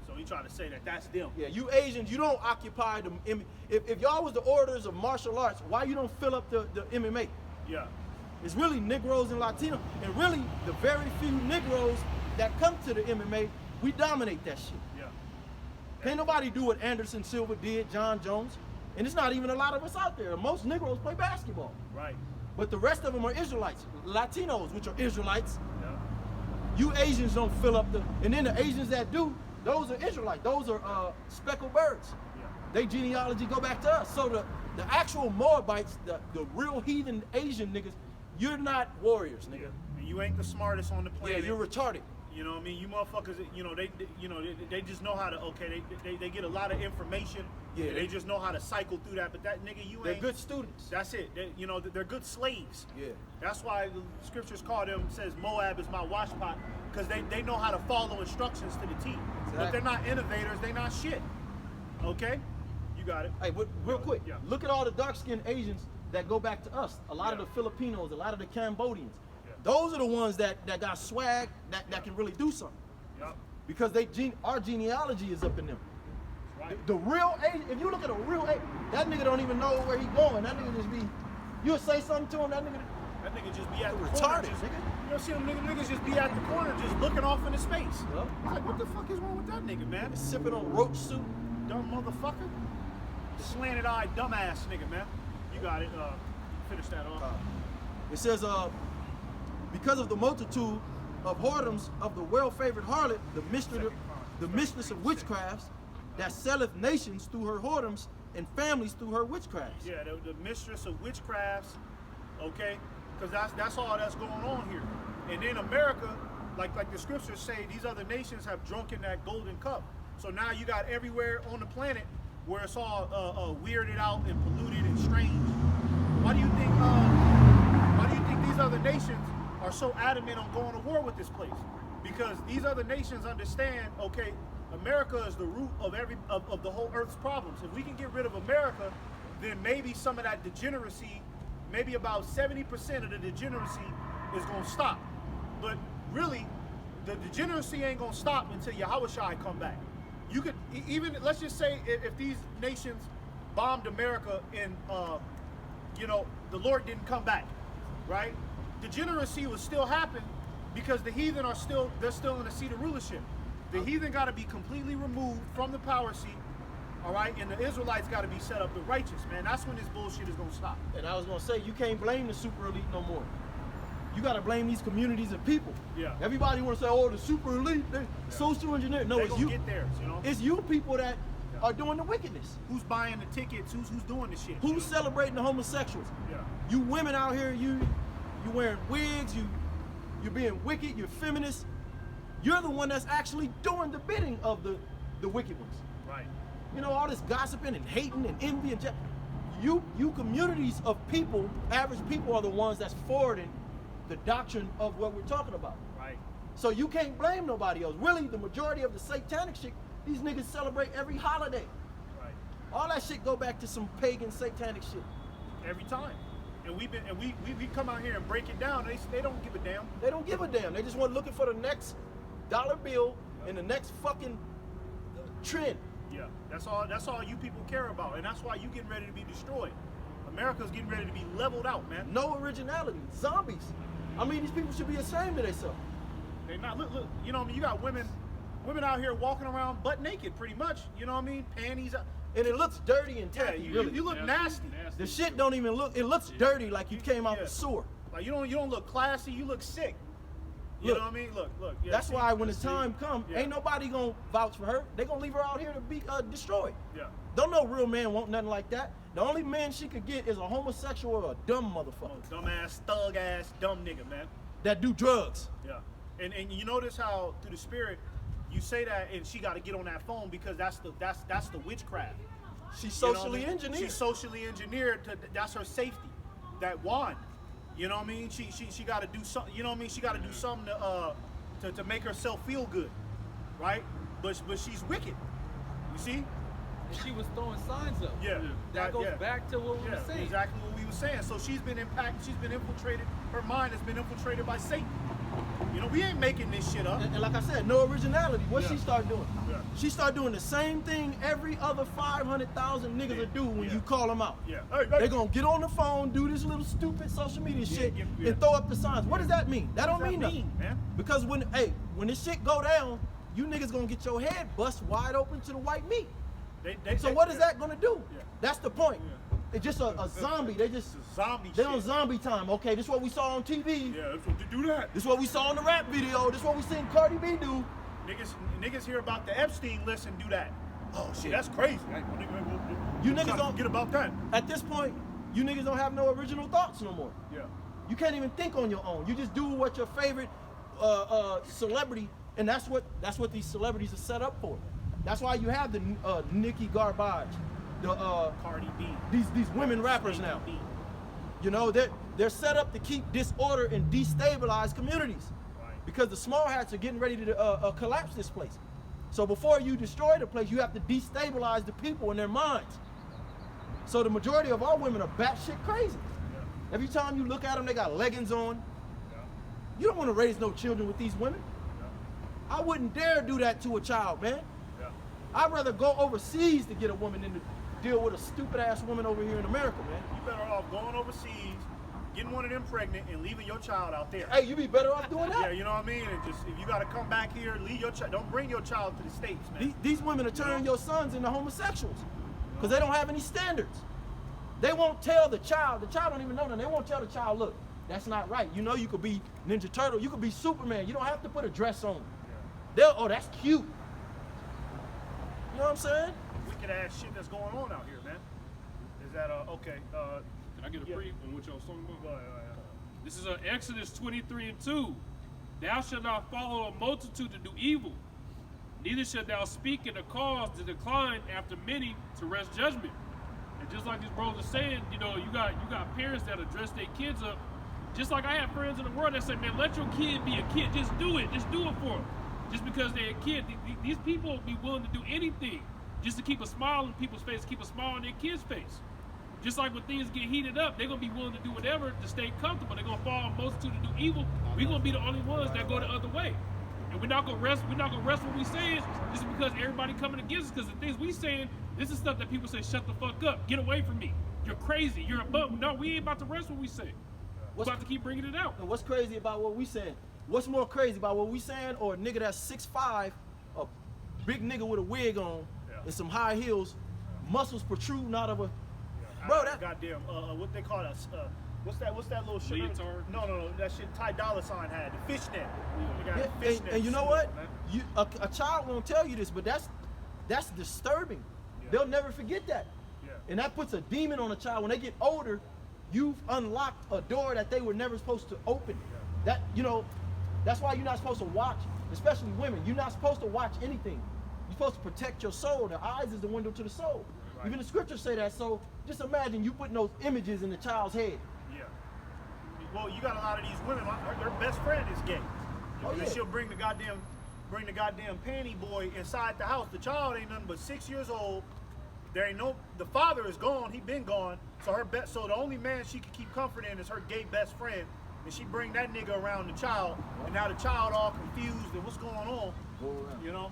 So he trying to say that that's them. Yeah, you Asians, you don't occupy the. If y'all was the orders of martial arts, why you don't fill up the MMA? Yeah. It's really Negroes and Latinos, and really the very few Negroes that come to the MMA, we dominate that shit. Yeah. Can't nobody do what Anderson Silva did, John Jones, and it's not even a lot of us out there. Most Negroes play basketball, Right. but the rest of them are Israelites, Latinos, which are Israelites. Yeah. You Asians don't fill up the, and then the Asians that do, those are Israelites. Those are speckled birds. Yeah. They genealogy go back to us. So the actual Moabites, the real heathen Asian niggas, you're not warriors, nigga. Yeah. You ain't the smartest on the Yeah, planet. you're retarded. You know what I mean? You motherfuckers, they just know how to, okay, they get a lot of information. Yeah. They just know how to cycle through that. But that nigga, you They're ain't. good students. That's it. They're good slaves. Yeah. That's why the scriptures call them, says Moab is my washpot, because they know how to follow instructions to the T. But Exactly. they're not innovators. They're not shit. Okay? You got it. Hey, but real quick, Yeah. look at all the dark-skinned Asians that go back to us. A lot of Yeah. the Filipinos, a lot of the Cambodians. Yeah. Those are the ones that got swag, that can really do something. Yup. Because our genealogy is up in them. Right. The real Asian, if you look at a real Asian, that nigga don't even know where he going. That nigga just be, you'll say something to him, that nigga, That nigga just be at the retarded, corner. Just, nigga. you know, see them niggas just be at the corner, just looking off into space. Yeah. It's like, what the fuck is wrong with that nigga, man? sipping on roach soup. Dumb motherfucker. Slanted-eyed dumbass nigga, man. You got it. Finish that off. It says, because of the multitude of whoredoms of the well-favored harlot, the mistress of witchcrafts, that selleth nations through her whoredoms and families through her witchcrafts. Yeah, the mistress of witchcrafts, okay? Because that's all that's going on here. And then America, like the scriptures say, these other nations have drunken that golden cup. So now you got everywhere on the planet where it's all weirded out and polluted and strange. Why do you think these other nations are so adamant on going to war with this place? Because these other nations understand, okay, America is the root of the whole Earth's problems. If we can get rid of America, then maybe some of that degeneracy, maybe about 70% of the degeneracy is going to stop. But really, the degeneracy ain't going to stop until Yahushua come back. You could, even, let's just say if these nations bombed America and, the Lord didn't come back, right? Degeneracy will still happen because the heathen they're still in the seat of rulership. The heathen got to be completely removed from the power seat, all right? And the Israelites got to be set up the righteous, man. That's when this bullshit is going to stop. And I was gonna say, you can't blame the super elite no more. You gotta blame these communities of people. Yeah. Everybody wanna say, oh, the super elite, they social engineer. No, They're it's going you. to get theirs, you know? It's you people that are doing the wickedness. Who's buying the tickets? Who's doing the shit? Who's you know? celebrating the homosexuals? Yeah. You women out here, you wearing wigs, you're being wicked, you're feminists. You're the one that's actually doing the bidding of the wicked ones. Right. You know, all this gossiping and hating and envy and you communities of people, average people, are the ones that's forwarding the doctrine of what we're talking about. Right. So you can't blame nobody else. Really, the majority of the satanic shit, these niggas celebrate every holiday. Right. All that shit go back to some pagan satanic shit. Every time. And we come out here and break it down. They don't give a damn. They don't give a damn. They just want looking for the next dollar bill in the next fucking trend. Yeah, that's all you people care about, and that's why you getting ready to be destroyed. America's getting ready to be leveled out, man. No originality. Zombies. I mean, these people should be ashamed of themselves. They not look. You know what I mean? You got women out here walking around butt naked, pretty much. You know what I mean? Panties. And it looks dirty and Yeah, tacky, you really. look nasty. The shit don't even look, it looks dirty like you came out Yeah. the sewer. Like you don't look classy. You look sick. You Look, know what I mean? Look. Yeah, That's see? why when the See? time comes, Yeah. ain't nobody gonna vouch for her. They gonna leave her out here to be destroyed. Yeah. Don't no real man want nothing like that. The only man she could get is a homosexual or a dumb motherfucker Oh, dumbass, thug ass, dumb nigga, man. that do drugs. Yeah. And you notice how through the spirit you say that, and she got to get on that phone because that's the witchcraft. She's You know what I socially mean? engineered. She's socially engineered to. That's her safety. That wand. You know what I mean? She got to do something. You know what I mean? She got to do something to make herself feel good, right? But she's wicked. You see? And she was throwing signs up. Yeah. That goes yeah. back to what we were saying. Exactly what we were saying. So she's been impacted. She's been infiltrated. Her mind has been infiltrated by Satan. You know, we ain't making this shit up. And like I said, no originality. What Yeah. she start doing? Yeah. She start doing the same thing every other 500,000 niggas Yeah. would do when Yeah. you call them out. Yeah. Hey, They gonna get on the phone, do this little stupid social media shit, yeah. and throw up the signs. What does that mean? That don't What does mean that nothing. mean, man? Because when this shit go down, you niggas gonna get your head bust wide open to the white meat. So what is that gonna do? Yeah. That's the point. Yeah. It's just a zombie. They just It's a zombie they shit. on zombie time. Okay, this is what we saw on TV. Yeah, that's what they do that. This is what we saw in the rap video. This is what we seen Cardi B do. Niggas hear about the Epstein list and do that. Oh shit, that's crazy. You niggas don't get about that. At this point, you niggas don't have no original thoughts no more. Yeah. You can't even think on your own. You just do what your favorite celebrity, and that's what these celebrities are set up for. That's why you have the Nicki Garbage, the Cardi B. these women rappers now. B. You know, they're set up to keep disorder and destabilize communities. Right. Because the small hats are getting ready to collapse this place. So before you destroy the place, you have to destabilize the people in their minds. So the majority of our women are batshit crazy. Yeah. Every time you look at them, they got leggings on. Yeah. You don't want to raise no children with these women. Yeah. I wouldn't dare do that to a child, man. Yeah. I'd rather go overseas to get a woman than to deal with a stupid ass woman over here in America, man. You better off going overseas, getting one of them pregnant, and leaving your child out there. Hey, you be better off doing that. Yeah, you know what I mean? And just if you gotta come back here, leave your child. Don't bring your child to the States, man. These women are turning your sons into homosexuals because they don't have any standards. They won't tell the child don't even know them. They won't tell the child, look, that's not right. You know, you could be Ninja Turtle, you could be Superman. You don't have to put a dress on. Oh, that's cute. You know what I'm saying? Wicked ass shit that's going on out here, man. Is that okay? Can I get a Yeah. brief on what y'all was talking about? Go ahead. This is Exodus 23:2. Thou shalt not follow a multitude to do evil, neither shalt thou speak in a cause to decline after many to rest judgment. And just like these bros are saying, you know, you got parents that address their kids up. Just like I have friends in the world that say, man, let your kid be a kid. Just do it. Just do it for them. Just because they're a kid. These people will be willing to do anything just to keep a smile on people's face, keep a smile on their kids' face. Just like when things get heated up, they're gonna be willing to do whatever to stay comfortable. They're gonna follow a multitude to do evil. We're gonna be the only ones that go the other way. And we're not gonna rest what we saying just because everybody coming against us. Because the things we saying, this is stuff that people say, shut the fuck up, get away from me. You're crazy, you're a bum. No, we ain't about to rest what we say. We're about to keep bringing it out. And what's crazy about what we saying? What's more crazy about what we saying or a nigga that's 6'5", a big nigga with a wig on and some high heels, muscles protruding out of a... Bro, that... goddamn, what they call us? What's that little shit? Leotard? No, that shit Ty Dolla $ign had, the fishnet. They got Yeah, a fishnet and you know suit, what? man. A child won't tell you this, but that's disturbing. Yeah. They'll never forget that. Yeah. And that puts a demon on a child. When they get older, you've unlocked a door that they were never supposed to open. That, you know, that's why you're not supposed to watch, especially women. You're not supposed to watch anything. You're supposed to protect your soul. The eyes is the window to the soul. Right. Even the scriptures say that. So just imagine you putting those images in the child's head. Yeah. Well, you got a lot of these women. Their best friend is gay. Oh, And yeah. she'll bring the goddamn panty boy inside the house. The child ain't nothing but 6 years old. There ain't no. The father is gone. He been gone. So the only man she can keep comfort in is her gay best friend. And she bring that nigga around the child, and now the child all confused and what's going on. Go around. You know?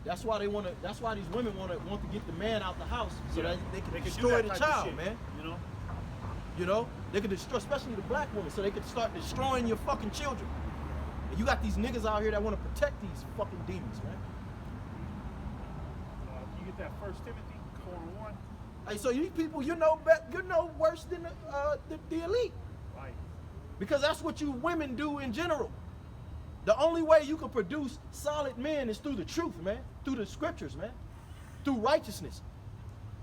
That's why they want to. That's why these women want to get the man out the house so Yeah. that they can do destroy that the type of child, shit, man. You know? You know, they could destroy, especially the black women, so they could start destroying your fucking children. And you got these niggas out here that want to protect these fucking demons, man. You get that 1 Timothy 4:1. Hey, so these people, you know worse than the elite, Right. because that's what you women do in general. The only way you can produce solid men is through the truth, man, through the scriptures, man, through righteousness.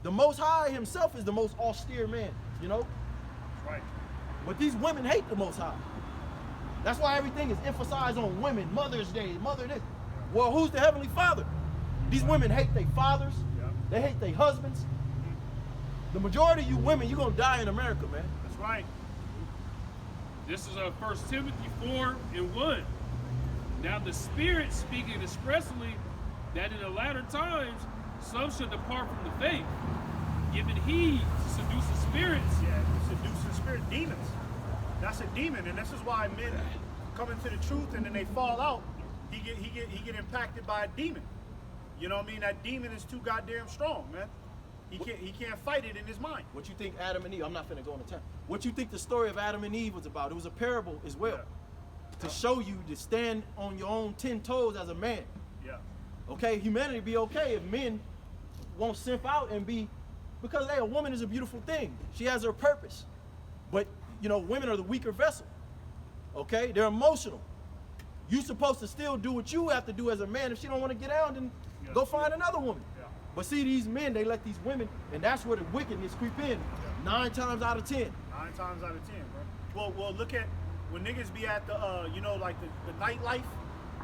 The Most High himself is the most austere man, you know? Right. But these women hate the Most High. That's why everything is emphasized on women, Mother's Day, mother this. Well, who's the Heavenly Father? These women hate their fathers. Yeah. They hate their husbands. The majority of you women, you're going to die in America, man. That's right. This is 1 Timothy 4:1. Now the Spirit speaking expressly that in the latter times some shall depart from the faith, giving heed to seducing spirits. Yeah, seducing spirit, demons. That's a demon, and this is why men come into the truth and then they fall out. He get impacted by a demon. You know what I mean? That demon is too goddamn strong, man. He can't fight it in his mind. What you think Adam and Eve, I'm not finna go into town. What you think the story of Adam and Eve was about? It was a parable as well. Yeah. To show you to stand on your own 10 toes as a man. Yeah. Okay, humanity be okay if men won't simp out and be, because hey, a woman is a beautiful thing. She has her purpose. But, you know, women are the weaker vessel. Okay, they're emotional. You're supposed to still do what you have to do as a man. If she don't want to get out, then Yeah. go find another woman. Yeah. But see, these men, they let these women, and that's where the wickedness creep in. 9 times out of 10. 9 times out of 10, bro. Well, look at when niggas be at the, you know, like the nightlife,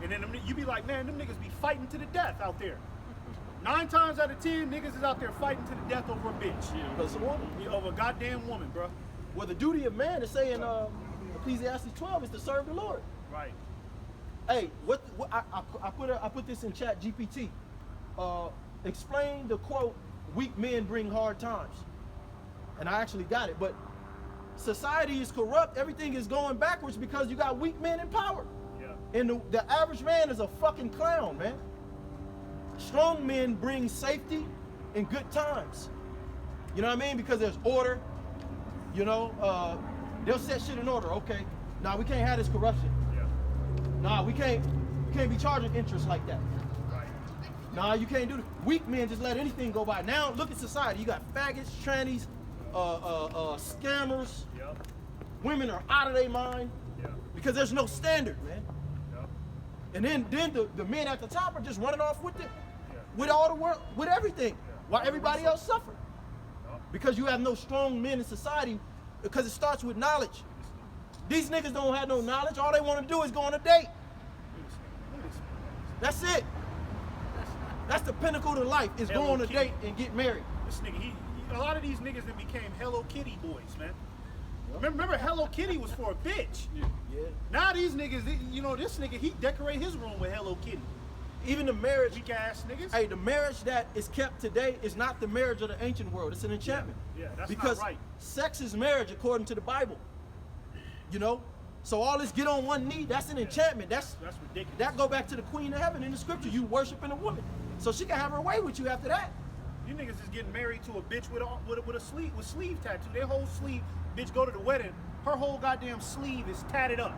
and then you be like, man, them niggas be fighting to the death out there. 9 times out of 10, niggas is out there fighting to the death over a bitch. Because it's a woman. Yeah, over a goddamn woman, bro. Well, the duty of man is saying, Ecclesiastes 12 is to serve the Lord. Right. Hey, I put this in Chat GPT. Explain the quote, "Weak men bring hard times," and I actually got it. But society is corrupt. Everything is going backwards because you got weak men in power. Yeah. And the average man is a fucking clown, man. Strong men bring safety and good times. You know what I mean? Because there's order. You know, they'll set shit in order. Okay, nah, we can't have this corruption. Yeah. Nah, we can't be charging interest like that. Right. Nah, you can't do it. Weak men just let anything go by. Now look at society. You got faggots, trannies, scammers. Yep. Women are out of their mind Yeah. because there's no standard, man. Yep. And then the men at the top are just running off with it, Yeah. with all the work, with everything, while everybody else suffer. Yep. Because you have no strong men in society, because it starts with knowledge. These niggas don't have no knowledge. All they want to do is go on a date. Look at this. That's it. That's the pinnacle to life, is go Hello on a Kitty. date and get married. This nigga, a lot of these niggas that became Hello Kitty boys, man. Remember Hello Kitty was for a bitch. Yeah. Now these niggas, you know, this nigga, he decorate his room with Hello Kitty. Even the marriage, Weak ass niggas. hey, the marriage that is kept today is not the marriage of the ancient world. It's an enchantment. Yeah, that's because not right. sex is marriage according to the Bible. You know? So all this get on one knee, that's an enchantment. That's ridiculous. That go back to the Queen of Heaven in the scripture. You worshiping a woman. So she can have her way with you after that. You niggas is getting married to a bitch with a sleeve tattoo. Their whole sleeve, bitch go to the wedding, her whole goddamn sleeve is tatted up.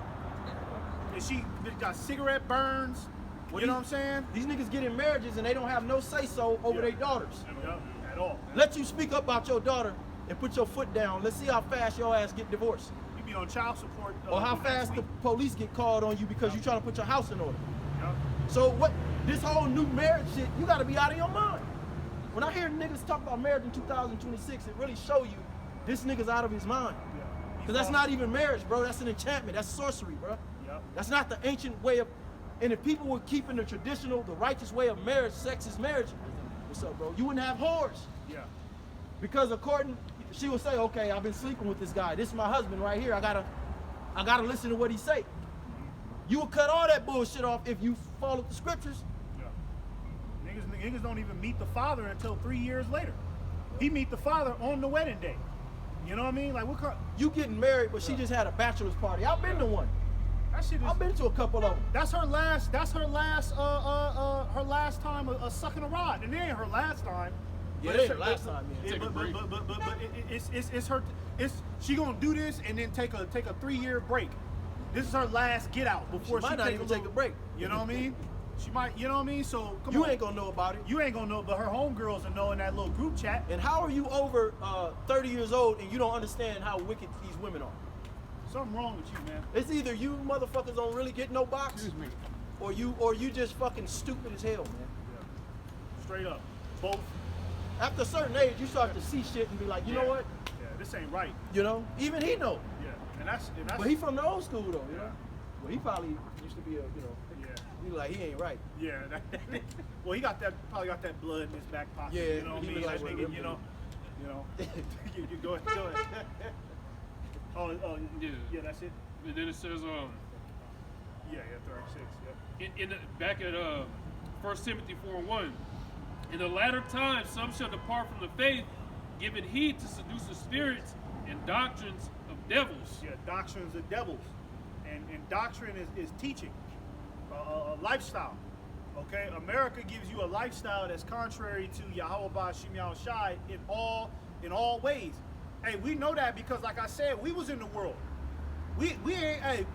And she bitch got cigarette burns. Well, You know what I'm saying? These niggas get in marriages and they don't have no say-so over their daughters. Yup, at all. Let you speak up about your daughter and put your foot down. Let's see how fast your ass get divorced. You be on child support. Or how next fast the week. police get called on you because you trying to put your house in order. Yup. So what, this whole new marriage shit, you gotta be out of your mind. When I hear niggas talk about marriage in 2026, it really show you this nigga's out of his mind. Yeah. Cause that's not even marriage, bro. That's an enchantment. That's sorcery, bro. Yup. That's not the ancient way of, and if people were keeping the traditional, the righteous way of marriage, sex is marriage, what's up, bro? You wouldn't have whores. Yeah. Because according, she would say, okay, I've been sleeping with this guy. This is my husband right here. I gotta listen to what he say. You would cut all that bullshit off if you followed the scriptures. Yeah. Niggas don't even meet the father until 3 years later. He meet the father on the wedding day. You know what I mean? Like what kind? You getting married, but she just had a bachelor's party. I've been to one. That shit is. I've been to a couple of them. That's her last. That's her last. Her last time sucking a rod, and it ain't her last time. Yeah, But it it's ain't her- her last time, yeah. Take a break. But it's her. She gonna do this and then take a 3-year break. This is her last get out before She might not even take a break. You know what I mean? She might. You know what I mean? So come You on. ain't gonna know about it. You ain't gonna know, but her homegirls will know in that little group chat. And how are you over 30 years old and you don't understand how wicked these women are? Something wrong with you, man. It's either you motherfuckers don't really get no box, or you just fucking stupid as hell, man. Straight up, both. After a certain age, you start to see shit and be like, you know what? Yeah, this ain't right. You know, even he know. Yeah, and that's. But he from the old school though, you Yeah. know. Well, he probably used to be a, you know, Yeah. he like he ain't right. Yeah, well, he probably got that blood in his back pocket. Yeah, you know what I he mean. be like, That well, nigga, you know. You go ahead. Oh, yeah, that's it. And then it says, Yeah, 36. Yeah. in the, back at 1 Timothy 4:1, in the latter times some shall depart from the faith, giving heed to seducing spirits and doctrines of devils. Yeah, doctrines of devils, and doctrine is teaching, a lifestyle. Okay, America gives you a lifestyle that's contrary to Yahweh Ba'Shim Yahushai in all ways. Hey, we know that because, like I said, we was in the world. We ain't. Hey,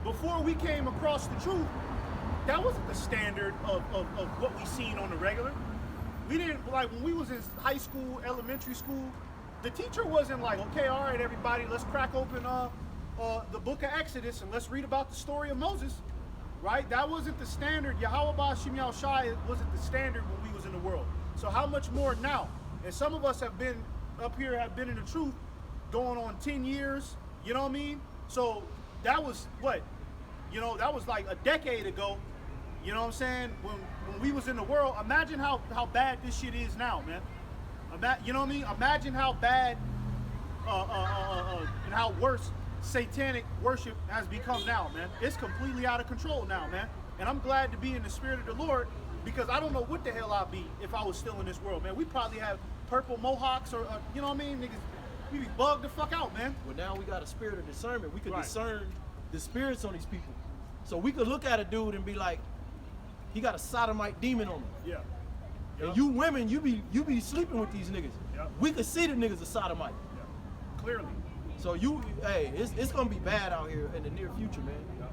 before we came across the truth, that wasn't the standard of what we seen on the regular. We didn't, like, when we was in high school, elementary school, the teacher wasn't like, okay, all right, everybody, let's crack open the book of Exodus and let's read about the story of Moses, right? That wasn't the standard. Yahweh Ba'Shim Yahushai wasn't the standard when we was in the world. So how much more now? And some of us have been up here, have been in the truth going on 10 years, you know what I mean? So that was what? You know, that was like a decade ago. You know what I'm saying? When we was in the world, imagine how bad this shit is now, man. You know what I mean? Imagine how bad and how worse satanic worship has become now, man. It's completely out of control now, man. And I'm glad to be in the spirit of the Lord because I don't know what the hell I'd be if I was still in this world, man. We probably have purple mohawks or you know what I mean? Niggas, we be bugged the fuck out, man. Well, now we got a spirit of discernment. We can Right. discern the spirits on these people. So we could look at a dude and be like, he got a sodomite demon on him. Yeah. And you women, you be sleeping with these niggas. Yep. We could see the niggas a sodomite. Yeah. Clearly. So it's gonna be bad out here in the near future, man. Yeah.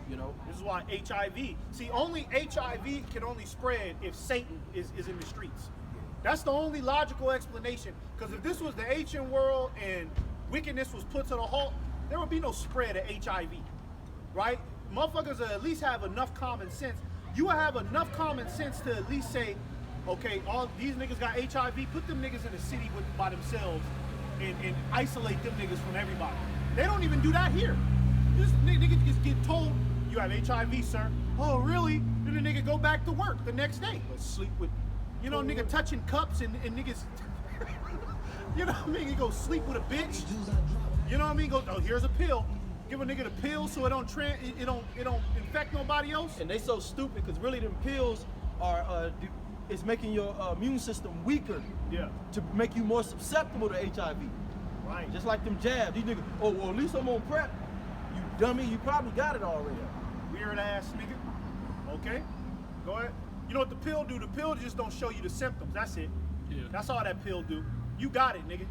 You know? This is why HIV. See, only HIV can only spread if Satan is in the streets. That's the only logical explanation. Because if this was the ancient world and wickedness was put to the halt, there would be no spread of HIV, right? Motherfuckers would at least have enough common sense. You would have enough common sense to at least say, okay, all these niggas got HIV, put them niggas in a city by themselves and isolate them niggas from everybody. They don't even do that here. This nigga just get told, you have HIV, sir. Oh, really? Then the nigga go back to work the next day. But sleep with, You know, nigga touching cups and niggas, you know what I mean? He go sleep with a bitch. You know what I mean? Go, oh, here's a pill. Give a nigga the pill so it don't infect nobody else. and they so stupid because really them pills are it's making your immune system weaker Yeah, to make you more susceptible to HIV. right. Just like them jabs. These niggas, oh, well, at least I'm on PrEP. You dummy, you probably got it already. Weird ass nigga. Okay, go ahead. You know what the pill do? The pill just don't show you the symptoms. That's it. Yeah. That's all that pill do. You got it, nigga.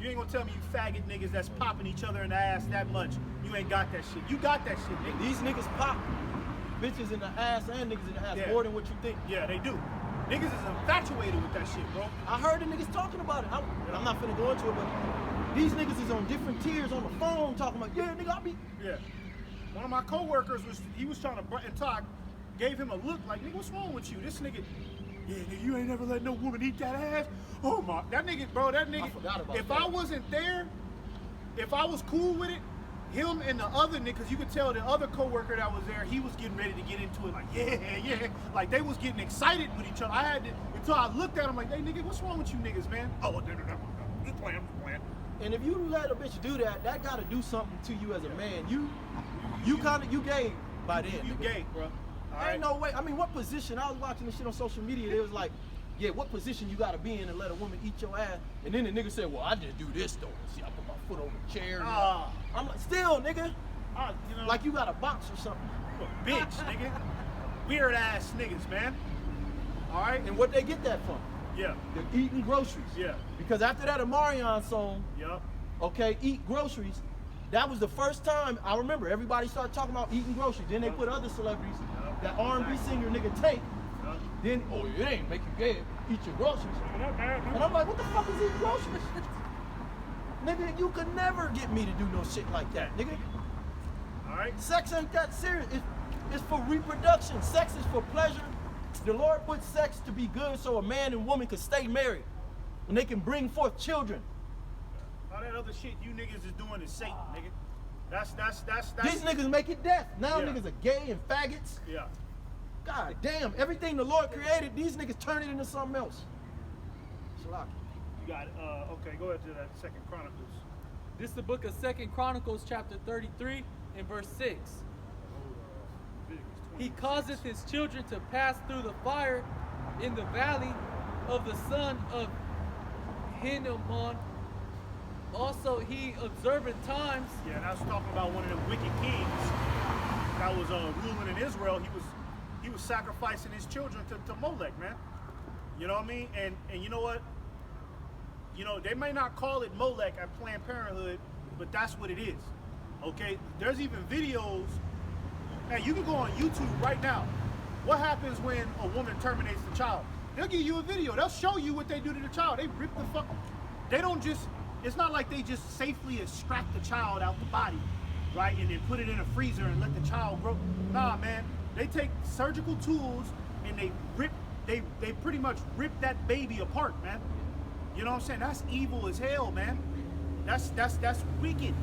You ain't gonna tell me you faggot niggas that's popping each other in the ass that much. You ain't got that shit. You got that shit, nigga. These niggas pop bitches in the ass and niggas in the ass Yeah. more than what you think. Yeah, they do. Niggas is infatuated with that shit, bro. I heard the niggas talking about it. I'm not finna go into it, but these niggas is on different tiers on the phone talking about, yeah, nigga, I be. Yeah. One of my coworkers was trying to until I gave him a look like, nigga, what's wrong with you? This nigga, yeah, nigga, you ain't never let no woman eat that ass. Oh my, that nigga, bro, that nigga. I forgot about if that. I wasn't there, if I was cool with it, him and the other niggas, you could tell the other coworker that was there, he was getting ready to get into it. Like, yeah, like they was getting excited with each other. I had to until I looked at him like, hey, nigga, what's wrong with you niggas, man? Oh, no, just playing. And if you let a bitch do that, that gotta do something to you as a man. You gay by then. You nigga. gay, bro. All right. Ain't no way. I mean, what position? I was watching this shit on social media. It was like, yeah, what position you gotta be in and let a woman eat your ass? And then the nigga said, well, I just do this though. See, I put my foot on the chair. Ah. I'm like, still, nigga. You know, Like you got a box or something. you a bitch, nigga. Weird ass niggas, man. All right. And what they get that from? Yeah. They're eating groceries. Yeah. Because after that Amarion song, Yup. okay, eat groceries, that was the first time I remember everybody started talking about eating groceries. Then they put other celebrities, that R&B singer nigga Tank. Yup. Then, oh, it ain't make you gay. Eat your groceries. And I'm like, what the fuck is eating groceries? Nigga, you could never get me to do no shit like that, nigga. All right. Sex ain't that serious. It's for reproduction. Sex is for pleasure. The Lord put sex to be good so a man and woman could stay married and they can bring forth children. All that other shit you niggas is doing is Satan, nigga. That's These niggas make it death. Now Yeah. niggas are gay and faggots. Yeah. God damn, everything the Lord created, these niggas turn it into something else. Shalaki. You got okay, go ahead to that Second Chronicles. This is the book of 2 Chronicles chapter 33 and verse 6. He causeth his children to pass through the fire in the valley of the son of Hinnom. Also he observeth times. Yeah, and I was talking about one of them wicked kings that was ruling in Israel. He was sacrificing his children to Molech, man. You know what I mean? And you know what? You know, they may not call it Molech at Planned Parenthood, but that's what it is. Okay? There's even videos. Hey, you can go on YouTube right now. What happens when a woman terminates the child? They'll give you a video. They'll show you what they do to the child. They rip the fuck. They don't just. It's not like they just safely extract the child out the body, right, and then put it in a freezer and let the child grow. Nah, man. They take surgical tools and they rip. They pretty much rip that baby apart, man. You know what I'm saying? That's evil as hell, man. That's wicked.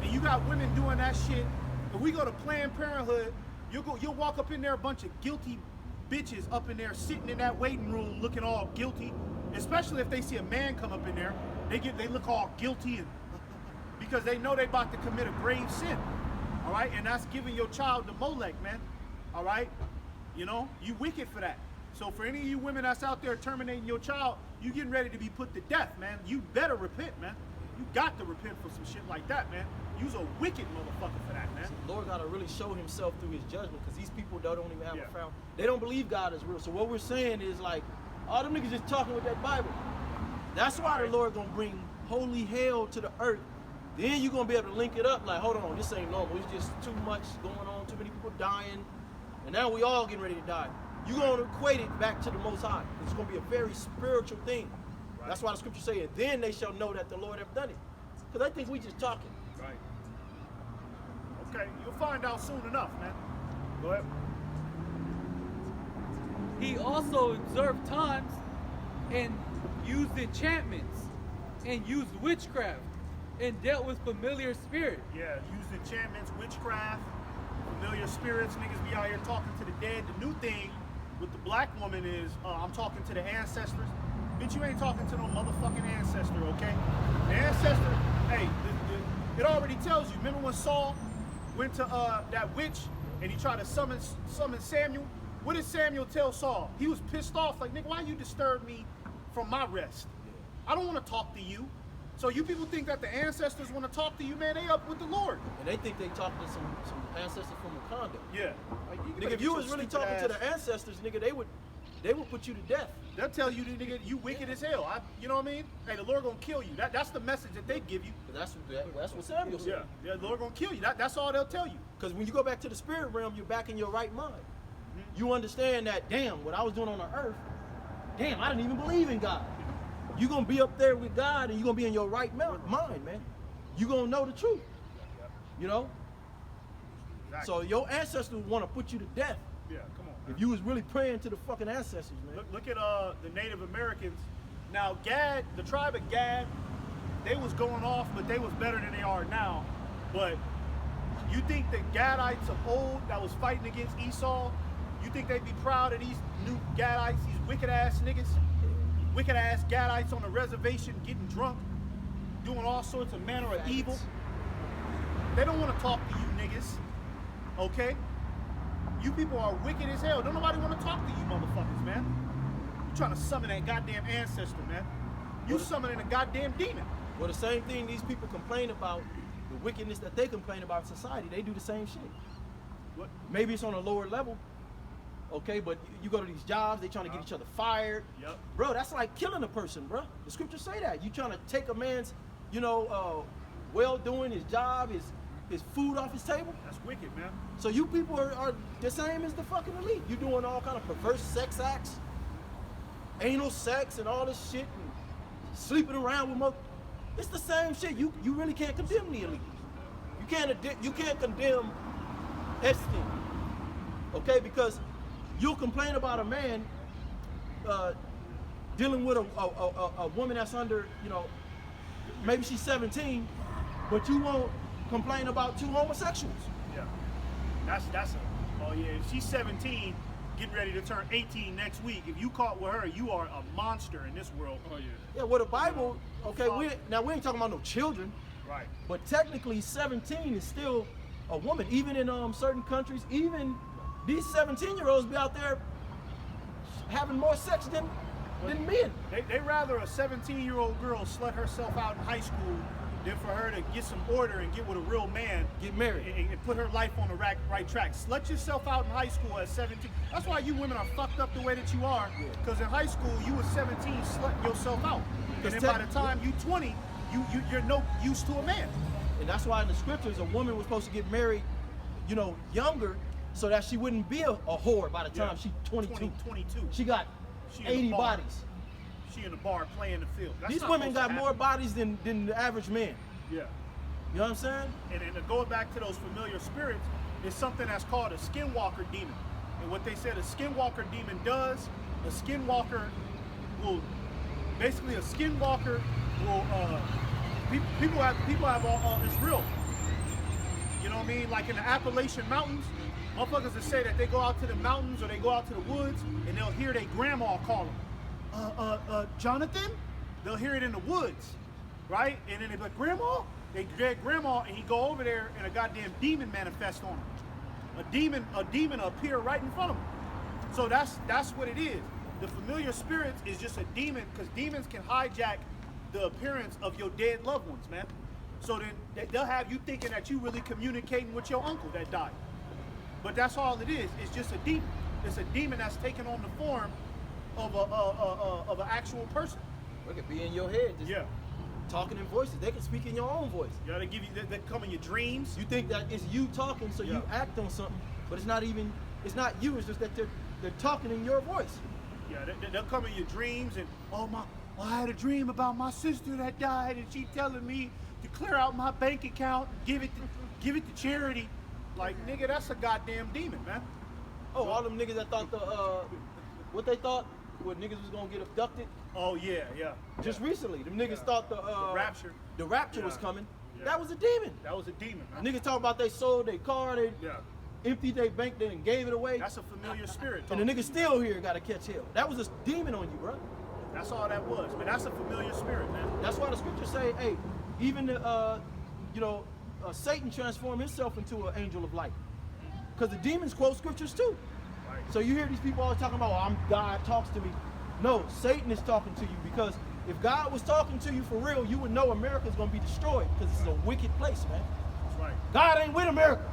And you got women doing that shit. If we go to Planned Parenthood, you'll walk up in there, a bunch of guilty bitches up in there sitting in that waiting room looking all guilty. Especially if they see a man come up in there, they look all guilty and because they know they about to commit a grave sin. All right, and that's giving your child to Molech, man. All right, you know you wicked for that. So for any of you women that's out there terminating your child, you getting ready to be put to death, man. You better repent, man. You got to repent for some shit like that, man. You's a wicked motherfucker for that, man. The Lord gotta really show himself through his judgment because these people don't even have Yeah. a found. They don't believe God is real. So what we're saying is like, all them niggas just talking with that Bible. That's why the Lord gonna bring holy hell to the earth. Then you're gonna be able to link it up like, hold on, this ain't normal. It's just too much going on, too many people dying. And now we all getting ready to die. You're gonna equate it back to the Most High. It's gonna be a very spiritual thing. Right. That's why the scripture say, and then they shall know that the Lord have done it. Because I think we just talking. Right. Okay, you'll find out soon enough, man. Go ahead. He also observed times and used enchantments and used witchcraft and dealt with familiar spirits. Yeah, used enchantments, witchcraft, familiar spirits. Niggas be out here talking to the dead. The new thing with the black woman is I'm talking to the ancestors. Bitch, you ain't talking to no motherfucking ancestor, okay? The ancestor, hey, it already tells you. Remember when Saul went to that witch and he tried to summon Samuel? What did Samuel tell Saul? He was pissed off, like, nigga, why you disturb me from my rest? I don't want to talk to you. So you people think that the ancestors want to talk to you, man? They up with the Lord. And they think they talking to some ancestors from Wakanda. Yeah. Like, Nigga, if you was really talking to the ancestors, nigga, they would put you to death. They'll tell you, nigga, you wicked as hell. You know what I mean? Hey, the Lord gonna kill you. That's the message that they give you. But that's what Samuel said. Yeah, the Lord gonna kill you. That's all they'll tell you. Because when you go back to the spirit realm, you're back in your right mind. You understand that, damn, what I was doing on the earth, damn, I didn't even believe in God. You're going to be up there with God and you're going to be in your right mind, man. You're going to know the truth, you know? Exactly. So your ancestors want to put you to death. Yeah, come on, man. If you was really praying to the fucking ancestors, man. Look at the Native Americans. Now, Gad, the tribe of Gad, they was going off, but they was better than they are now. But you think the Gadites of old that was fighting against Esau, you think they'd be proud of these new Gadites, these wicked ass niggas? Wicked ass Gadites on the reservation getting drunk, doing all sorts of manner of evil. They don't want to talk to you niggas, okay? You people are wicked as hell. Don't nobody want to talk to you motherfuckers, man. You trying to summon that goddamn ancestor, man. You summoning a goddamn demon. Well, the same thing these people complain about the wickedness that they complain about in society, they do the same shit. What? Maybe it's on a lower level, okay, but you go to these jobs, they trying to get each other fired. Yep. Bro, that's like killing a person, bro. The scriptures say that. You trying to take a man's, well-doing, his job, his food off his table. That's wicked, man. So you people are the same as the fucking elite. You doing all kind of perverse sex acts, anal sex and all this shit, and sleeping around with more. It's the same shit. You really can't condemn the elite. You can't condemn Epstein, okay? Because you'll complain about a man dealing with a woman that's under, maybe she's 17, but you won't complain about two homosexuals. Yeah. Oh yeah, if she's 17, getting ready to turn 18 next week, if you caught with her, you are a monster in this world. Oh yeah. Yeah, well, the Bible, okay, we ain't talking about no children, Right. but technically 17 is still a woman. Even in certain countries, even these 17-year-olds be out there having more sex than men. They rather a 17-year-old girl slut herself out in high school than for her to get some order and get with a real man, Get married. and put her life on the right track. Slut yourself out in high school at 17. That's why you women are fucked up the way that you are. Because in high school, you were 17, slutting yourself out. And then by the time you 20, you're no use to a man. And that's why in the scriptures, a woman was supposed to get married, younger, so that she wouldn't be a whore by the time she's 22. 22. She got She in the 80 bar. bodies. She in the bar playing the field. That's These not women supposed got to more happen. bodies than the average man. Yeah. You know what I'm saying? And to go back to those familiar spirits, is something that's called a skinwalker demon. And what they said a skinwalker demon does, a skinwalker will, basically a skinwalker will, people have all, it's real. You know what I mean? Like in the Appalachian Mountains, motherfuckers that say that they go out to the mountains or they go out to the woods and they'll hear their grandma call them, Jonathan? They'll hear it in the woods, right? And then they be like, Grandma? They drag grandma and he go over there and a goddamn demon manifests on him. A demon appear right in front of him. So that's what it is. The familiar spirits is just a demon, because demons can hijack the appearance of your dead loved ones, man. So then they'll have you thinking that you really communicating with your uncle that died. But that's all it is. It's just a demon. It's a demon that's taken on the form of an actual person. They could be in your head, just Yeah. talking in voices. They can speak in your own voice. You know, they come in your dreams. You think that it's you talking, so you Yeah. act on something, but it's not you. It's just that they're talking in your voice. Yeah, they'll come in your dreams and, I had a dream about my sister that died and she telling me to clear out my bank account and give it to charity. Like, nigga, that's a goddamn demon, man. Oh, all them niggas that thought what they thought, niggas was gonna get abducted. Oh yeah. Just recently, them niggas thought the rapture. the rapture was Yeah. coming. Yeah. That was a demon. That was a demon, man. Niggas talking about they sold their car, they Yeah. emptied their bank, they done gave it away, That's a familiar spirit. and the talking. nigga still here got to catch hell. That was a demon on you, bro. That's all that was, man. That's a familiar spirit, man. That's why the scriptures say, hey, even Satan transformed himself into an angel of light. Because the demons quote scriptures too. Right. So you hear these people always talking about, God talks to me. No, Satan is talking to you, because if God was talking to you for real, you would know America's going to be destroyed, because this is a wicked place, man. That's right. God ain't with America.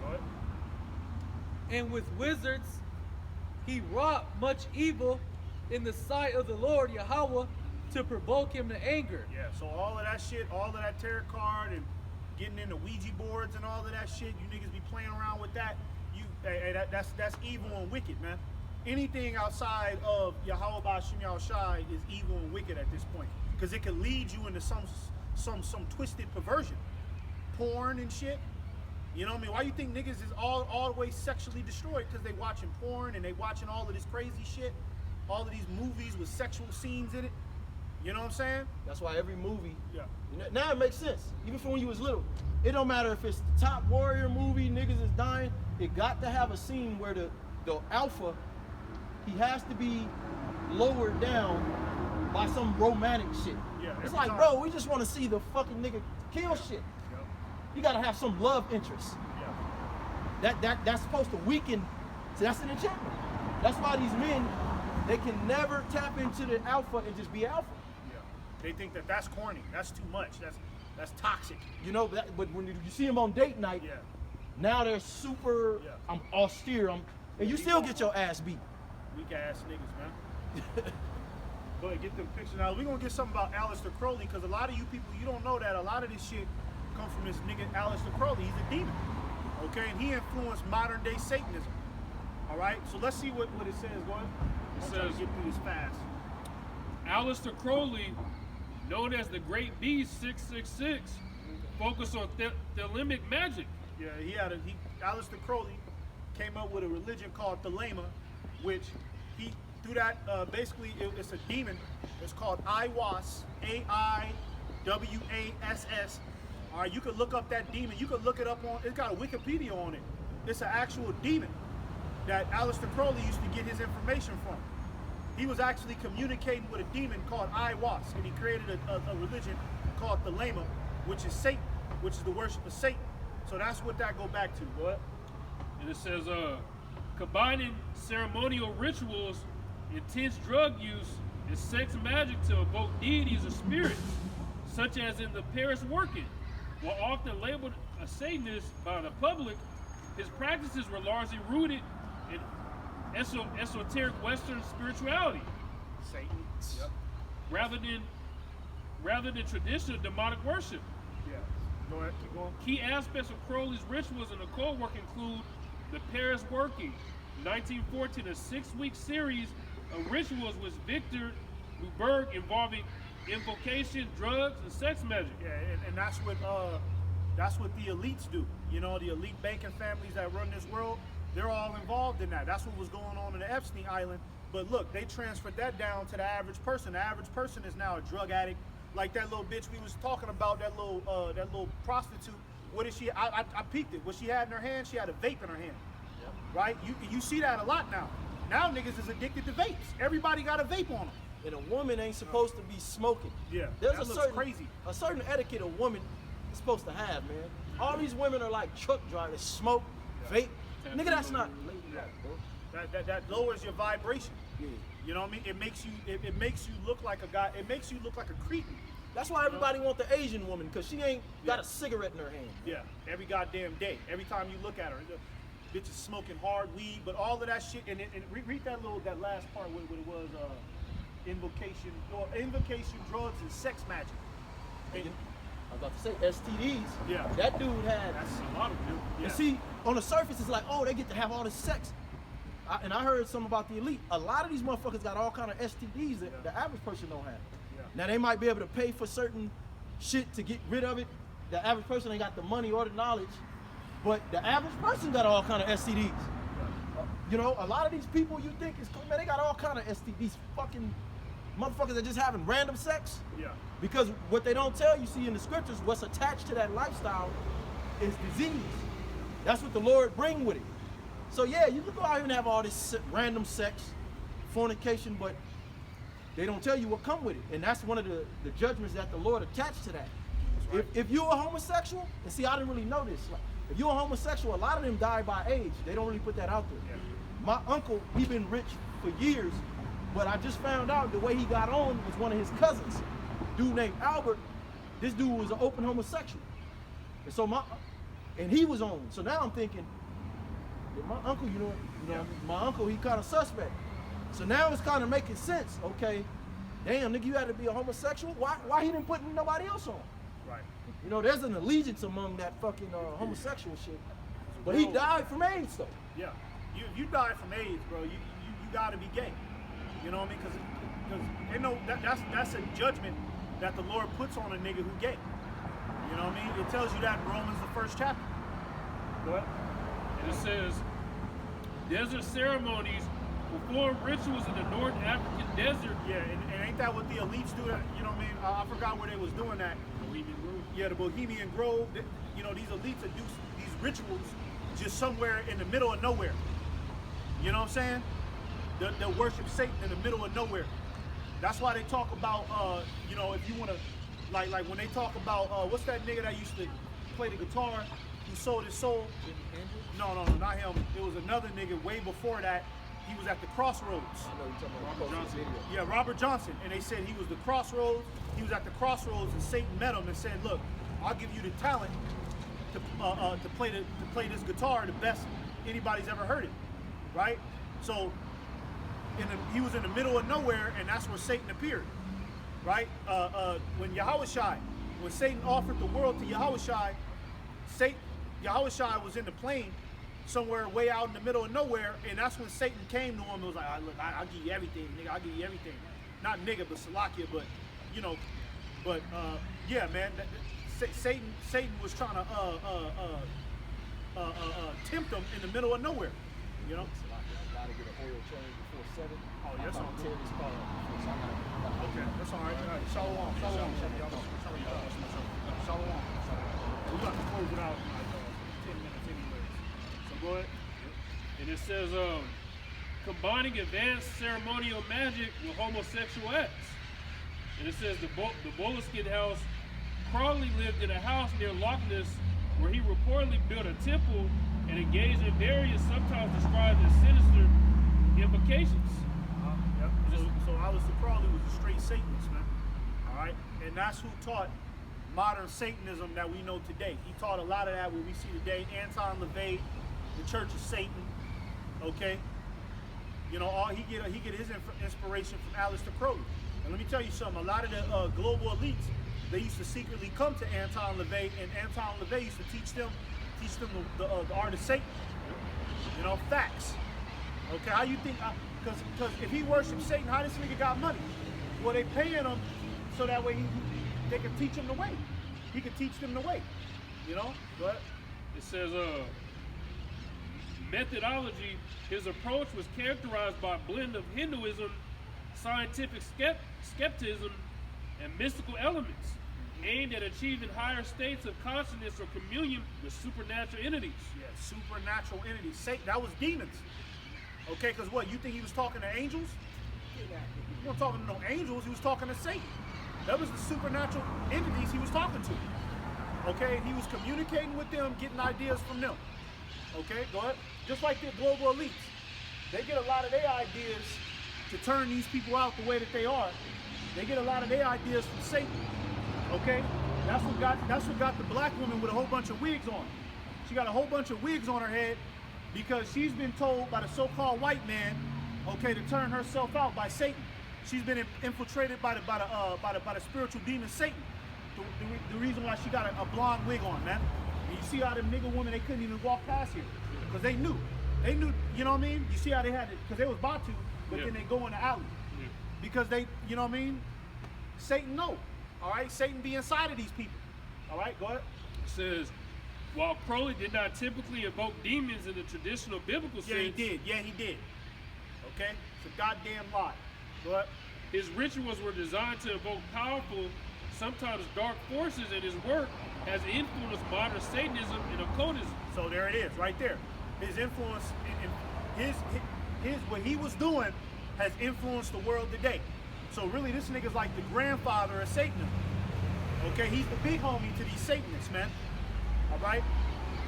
Go ahead. And with wizards, he wrought much evil in the sight of the Lord Yahweh to provoke him to anger. Yeah, so all of that shit, all of that tarot card and getting into Ouija boards and all of that shit, you niggas be playing around with that. That's evil and wicked, man. Anything outside of Yahweh Ba'Shem Yahushai is evil and wicked at this point, because it can lead you into some twisted perversion, porn and shit. You know what I mean? Why you think niggas is all the way sexually destroyed? Because they watching porn and they watching all of this crazy shit, all of these movies with sexual scenes in it. You know what I'm saying? That's why every movie, Yeah. now it makes sense. Even from when you was little. It don't matter if it's the top warrior movie, niggas is dying. It got to have a scene where the alpha, he has to be lowered down by some romantic shit. Yeah, It's every like, time. bro, we just want to see the fucking nigga kill shit. Yep. You gotta have some love interest. Yeah. That's supposed to weaken. So that's an enchantment. That's why these men, they can never tap into the alpha and just be alpha. Yeah. They think that that's corny. That's too much. That's toxic. You know, but when you see them on date night, Yeah. now they're super. Yeah. I'm austere. And you still get your ass beat. Weak ass niggas, man. Go ahead, get them pictures. Now we're gonna get something about Aleister Crowley, because a lot of you people, you don't know that a lot of this shit come from this nigga Aleister Crowley. He's a demon. Okay, and he influenced modern day Satanism. All right, so let's see what it says. Go ahead. I'm trying to get through this fast. Aleister Crowley, known as the Great Beast 666, focused on Thelemic magic. Yeah, Aleister Crowley came up with a religion called Thelema, which he through that basically it's a demon. It's called Aiwass, AIWASS. All right, you could look up that demon. You could look it up on. It's got a Wikipedia on it. It's an actual demon that Aleister Crowley used to get his information from. He was actually communicating with a demon called Aiwass, and he created a religion called Thelema, which is Satan, which is the worship of Satan. So that's what that go back to. What? And it says, combining ceremonial rituals, intense drug use, and sex magic to evoke deities or spirits, such as in the Paris working. While often labeled a Satanist by the public, his practices were largely rooted in esoteric Western spirituality, Satan. Yep. rather than traditional demonic worship. Yeah. Go ahead, keep going. Key aspects of Crowley's rituals and occult work include the Paris working, 1914, a 6-week series of rituals with Victor Luberg involving invocation, drugs, and sex magic. Yeah, and that's what the elites do. You know, the elite banking families that run this world, they're all involved in that. That's what was going on in the Epstein Island. But look, they transferred that down to the average person. The average person is now a drug addict. Like that little bitch we was talking about, that little prostitute. What is she? I peeked it. What she had in her hand, she had a vape in her hand. Yep. Right? You see that a lot now. Now niggas is addicted to vapes. Everybody got a vape on them. And a woman ain't supposed to be smoking. Yeah, There's that a looks certain crazy. A certain etiquette a woman is supposed to have, man. All these women are like truck drivers, smoke, vape. Nigga, that's not ladylike, bro. That lowers your vibration. Yeah. You know what I mean? It makes you look like a guy. It makes you look like a cretin. That's why everybody want the Asian woman, because she ain't got a cigarette in her hand. Yeah, every goddamn day. Every time you look at her, the bitch is smoking hard weed, but all of that shit. And read that last part what it was. Invocation, drugs, and sex magic. And, I was about to say STDs. Yeah. That dude had. that's a lot of them. Yeah. And see, on the surface, it's like, oh, they get to have all this sex. And I heard something about the elite. A lot of these motherfuckers got all kind of STDs that the average person don't have. Yeah. Now, they might be able to pay for certain shit to get rid of it. The average person ain't got the money or the knowledge. But the average person got all kind of STDs. You know, a lot of these people you think is cool, man, they got all kind of STDs. Fucking motherfuckers that just having random sex. Yeah. Because what they don't tell you, see in the scriptures, what's attached to that lifestyle is disease. That's what the Lord bring with it. So yeah, you can go out here and have all this random sex, fornication, but they don't tell you what come with it. And that's one of the judgments that the Lord attached to that. Right. If you're a homosexual, and see, I didn't really know this. Like, if you're a homosexual, a lot of them die by age. They don't really put that out there. Yeah. My uncle, he been rich for years, but I just found out the way he got on was one of his cousins. Dude named Albert. This dude was an open homosexual. And so he was on. So now I'm thinking, my uncle, my uncle, he kind of suspect. So now it's kind of making sense. Okay, damn, nigga, you had to be a homosexual? Why he didn't put nobody else on? Right. You know, there's an allegiance among that fucking homosexual shit. But he died from AIDS, though. Yeah. You die from AIDS, bro. You gotta be gay. You know what I mean? Because they know that's a judgment that the Lord puts on a nigga who gay. You know what I mean? It tells you that in Romans the 1st chapter. Go ahead. And it says, desert ceremonies, perform rituals in the North African desert. Yeah, and ain't that what the elites do? You know what I mean? I forgot where they was doing that. Bohemian Grove. Yeah, the Bohemian Grove. You know, these elites that do these rituals just somewhere in the middle of nowhere. You know what I'm saying? They'll worship Satan in the middle of nowhere. That's why they talk about, you know, if you want to, like when they talk about, what's that nigga that used to play the guitar, who sold his soul? No, not him. It was another nigga way before that. he was at the crossroads. I know you're talking about Robert the Johnson. video. Yeah, Robert Johnson, and they said he was the crossroads. He was at the crossroads, and Satan met him and said, "Look, I'll give you the talent to play this guitar the best anybody's ever heard it." Right? So, he was in the middle of nowhere, and that's where Satan appeared. Right? When Satan offered the world to Yahushua, Yahushua was in the plane somewhere way out in the middle of nowhere, and that's when Satan came to him and was like, "Look, I'll give you everything, nigga. I'll give you everything." Not nigga, but Salakia, but you know, but yeah, man. Satan was trying to tempt him in the middle of nowhere. You know. So I gotta get an oil change before 7. Oh, yes, I'm I'm tear this car up before, so I gotta Okay, that's all right. Shalom. Shalom. Shalom. We got to close it out in like 10 minutes anyways. So go ahead. And it says, combining advanced ceremonial magic with homosexual acts. And it says the Boleskin house, Crawley lived in a house near Loch Ness where he reportedly built a temple and engaged in various, sometimes described as sinister, invocations. Yep. So Aleister Crowley was a straight Satanist, man. All right, and that's who taught modern Satanism that we know today. He taught a lot of that what we see today. Anton LaVey, the Church of Satan. Okay, you know, he get his inspiration from Aleister Crowley. And let me tell you something. A lot of the global elites, they used to secretly come to Anton LaVey, and Anton LaVey used to teach them the art of Satan. You know, facts. Okay, how you think? Because if he worships Satan, how this nigga got money? Well, they paying him so that way they can teach him the way. He can teach them the way. You know? Go ahead. It says, methodology, his approach was characterized by a blend of Hinduism, scientific skepticism, and mystical elements, aimed at achieving higher states of consciousness or communion with supernatural entities. Yeah, supernatural entities. Satan, that was demons. Okay, because what, you think he was talking to angels? He wasn't talking to no angels, he was talking to Satan. That was the supernatural entities he was talking to. Okay, he was communicating with them, getting ideas from them. Okay, go ahead. Just like the global elites. They get a lot of their ideas to turn these people out the way that they are. They get a lot of their ideas from Satan. Okay? That's what got the black woman with a whole bunch of wigs on. She got a whole bunch of wigs on her head because she's been told by the so-called white man, okay, to turn herself out by Satan. She's been infiltrated by the spiritual demon Satan. The reason why she got a blonde wig on, man. And you see how them nigga women, they couldn't even walk past here because they knew, you know what I mean? You see how they had it, because they was about to, but then they go in the alley because they, you know what I mean? Satan know, all right? Satan be inside of these people, all right? Go ahead. It says, while Crowley did not typically evoke demons in the traditional biblical sense, Yeah, he did. Okay? It's a goddamn lie. Go ahead. his rituals were designed to evoke powerful, sometimes dark forces, and his work has influenced modern Satanism and occultism. So there it is, right there. His influence, his what he was doing has influenced the world today. So really, this nigga's like the grandfather of Satanism. Okay, he's the big homie to these Satanists, man. All right,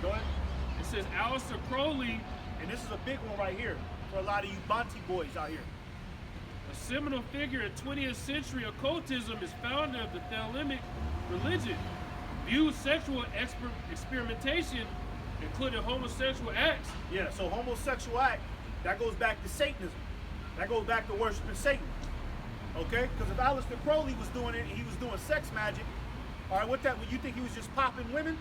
go ahead. It says Aleister Crowley, And this is a big one right here for a lot of you Bonte boys out here. a seminal figure in 20th century occultism, is founder of the Thelemic religion, views sexual experimentation, including homosexual acts. Yeah, so homosexual act, that goes back to Satanism. That goes back to worshiping Satan. Okay? Because if Aleister Crowley was doing it and he was doing sex magic, all right, what that, you think he was just popping women?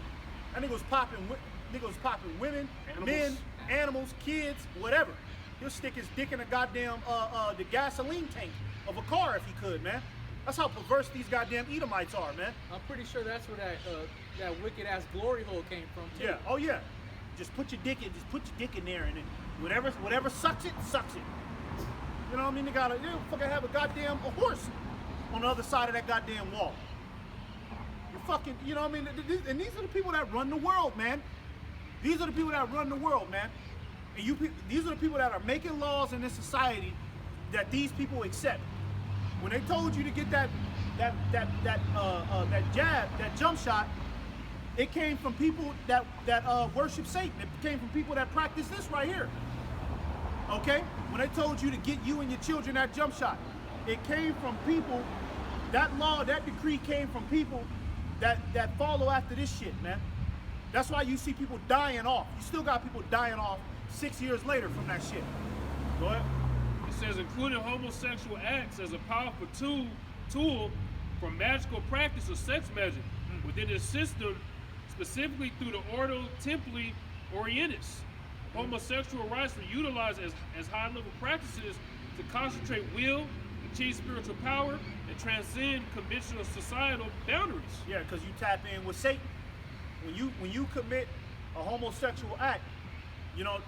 That nigga was popping women, Animals. men, animals, kids, whatever. He'll stick his dick in a goddamn the gasoline tank of a car if he could, man. That's how perverse these goddamn Edomites are, man. I'm pretty sure that's where that wicked ass glory hole came from too. Yeah, oh yeah. Just put your dick in there and then whatever sucks it, sucks it. You know what I mean? They fucking have a goddamn horse on the other side of that goddamn wall. You fucking, you know what I mean? And these are the people that run the world, man. These are the people that run the world, man. And these are the people that are making laws in this society that these people accept. When they told you to get that jab, that jump shot, it came from people that worship Satan. It came from people that practice this right here. Okay? When they told you to get you and your children that jump shot, it came from people, that law, that decree came from people that follow after this shit, man. That's why you see people dying off. You still got people dying off 6 years later from that shit. Go ahead. It says, including homosexual acts as a powerful tool for magical practice or sex magic within the system, specifically through the Ordo Templi Orientis. Homosexual rites were utilized as high-level practices to concentrate will, achieve spiritual power, and transcend conventional societal boundaries. Yeah, because you tap in with Satan. When you commit a homosexual act, you know,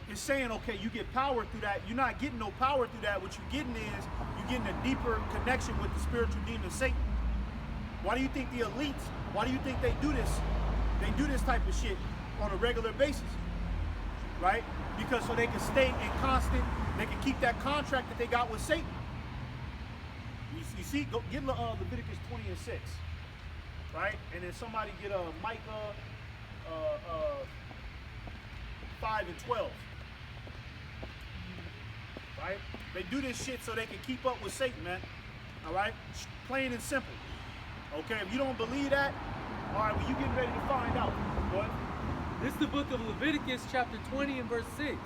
it's saying, okay, you get power through that. You're not getting no power through that. What you're getting is, you're getting a deeper connection with the spiritual demon Satan. Why do you think the elites, why do you think they do this? They do this type of shit on a regular basis, right? Because so they can stay in constant, they can keep that contract that they got with Satan. You see, go get Leviticus 20 and 6, right? And then somebody get Micah 5 and 12, right? They do this shit so they can keep up with Satan, man. All right, plain and simple. Okay, if you don't believe that, all right, well, you getting ready to find out. What? This is the book of Leviticus, chapter 20 and verse 6.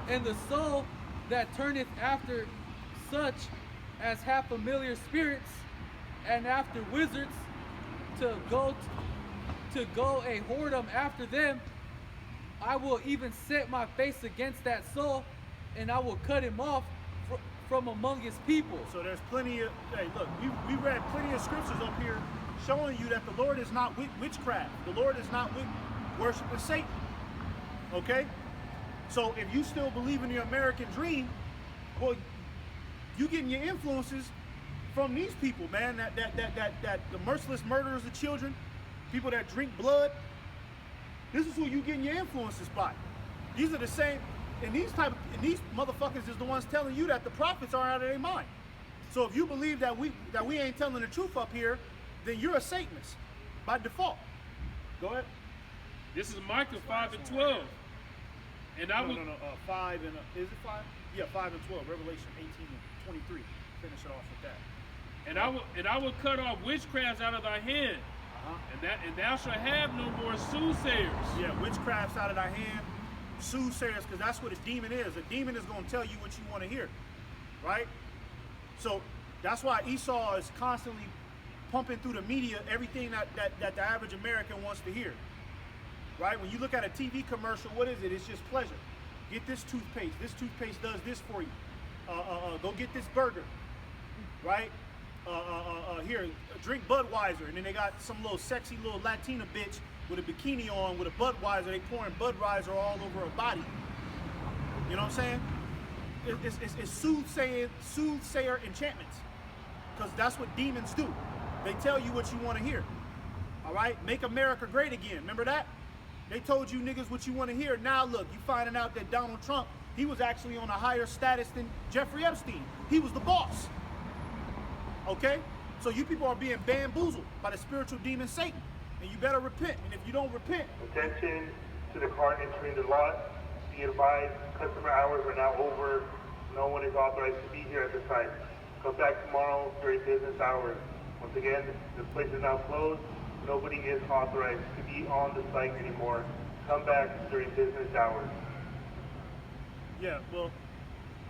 And the soul that turneth after such as have familiar spirits and after wizards to go a whoredom after them, I will even set my face against that soul, and I will cut him off from among his people. So there's plenty of, hey, look, we read plenty of scriptures up here showing you that the Lord is not with witchcraft. The Lord is not with worshiping Satan. Okay? So if you still believe in the American dream, well, you getting your influences from these people, man. That the merciless murderers of children, people that drink blood. This is who you getting your influences by. These are the same, and these motherfuckers is the ones telling you that the prophets are out of their mind. So if you believe that we ain't telling the truth up here, then you're a Satanist by default. Go ahead. This is Micah 5 and 12. And I will. No, 5 and is it 5? Yeah, 5 and 12. Revelation 18 and 23. Finish it off with that. And I will cut off witchcrafts out of thy hand. And thou shalt have no more soothsayers. Yeah, witchcraft's out of thy hand. Soothsayers, because that's what a demon is. A demon is going to tell you what you want to hear, right? So that's why Esau is constantly pumping through the media everything that the average American wants to hear, right? When you look at a TV commercial, what is it? It's just pleasure. Get this toothpaste. This toothpaste does this for you. Go get this burger, right? Here, drink Budweiser, and then they got some little sexy little Latina bitch with a bikini on with a Budweiser. They pouring Budweiser all over her body. You know what I'm saying? It's soothsayer enchantments, because that's what demons do. They tell you what you want to hear. All right, make America great again. Remember that? They told you niggas what you want to hear. Now look, you finding out that Donald Trump, he was actually on a higher status than Jeffrey Epstein. He was the boss. Okay? So you people are being bamboozled by the spiritual demon Satan. And you better repent. And if you don't repent... Attention to the car entering the lot. Be advised, customer hours are now over. No one is authorized to be here at this time. Come back tomorrow during business hours. Once again, this place is now closed. Nobody is authorized to be on the site anymore. Come back during business hours. Yeah, well,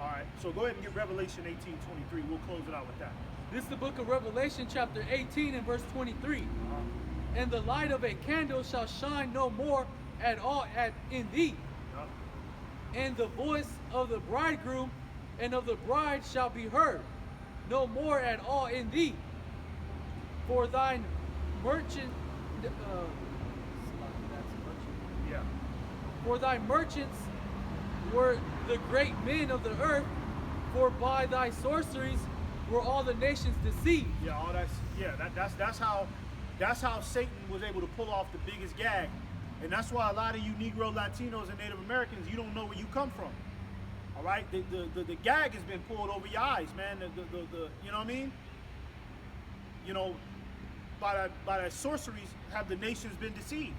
all right. So go ahead and get Revelation 18:23. We'll close it out with that. This is the book of Revelation, chapter 18 and verse 23. And the light of a candle shall shine no more at all in thee. And the voice of the bridegroom and of the bride shall be heard no more at all in thee. For thine merchant, Yeah. for thy merchants were the great men of the earth, for by thy sorceries were all the nations deceived. Yeah, all that's how Satan was able to pull off the biggest gag. And that's why a lot of you Negro, Latinos, and Native Americans, you don't know where you come from. All right? The gag has been pulled over your eyes, man. You know what I mean? You know, by that sorceries have the nations been deceived.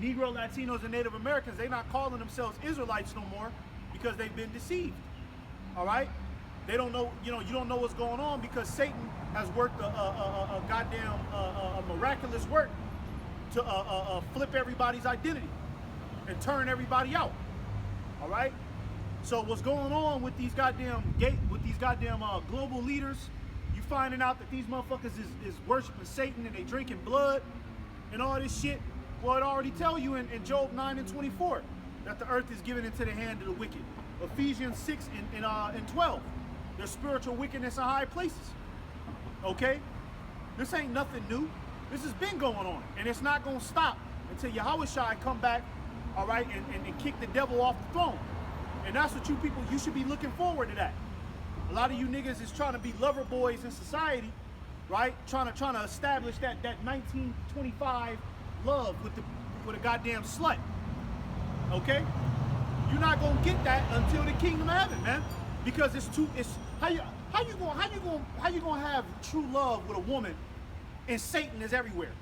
Negro, Latinos, and Native Americans, they not calling themselves Israelites no more because they've been deceived. All right? They don't know, you don't know what's going on because Satan has worked a goddamn miraculous work to flip everybody's identity and turn everybody out. All right? So what's going on with these goddamn global leaders? You finding out that these motherfuckers is worshiping Satan and they drinking blood and all this shit. Well, it already tell you in Job 9:24 that the earth is given into the hand of the wicked. Ephesians 6 and 12. There's spiritual wickedness in high places. Okay? This ain't nothing new. This has been going on. And it's not going to stop until Yahushua come back, all right, and kick the devil off the throne. And that's what you should be looking forward to that. A lot of you niggas is trying to be lover boys in society, right? Trying to establish that 1925 love with a goddamn slut. Okay? You're not gonna get that until the kingdom of heaven, man. Because it's how you gonna have true love with a woman and Satan is everywhere?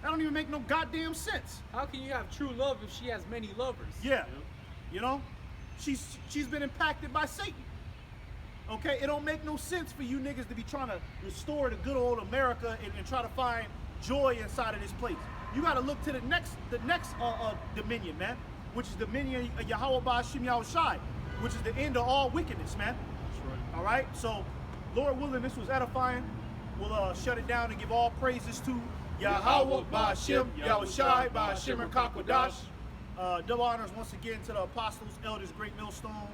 That don't even make no goddamn sense. How can you have true love if she has many lovers? Yeah. You know? She's been impacted by Satan. Okay? It don't make no sense for you niggas to be trying to restore the good old America and try to find joy inside of this place. You gotta look to the next dominion, man, which is the dominion of Yahweh Ba'ashim Yahushai, which is the end of all wickedness, man. That's right. All right? So, Lord willing, this was edifying. We'll shut it down and give all praises to Yahweh Ba'ashim Yahushai Ba'ashim Kakwadash. Double honors once again to the apostles, elders, great millstone.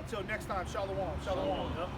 Till next time, shalom. Shalom. Shalom. Yep.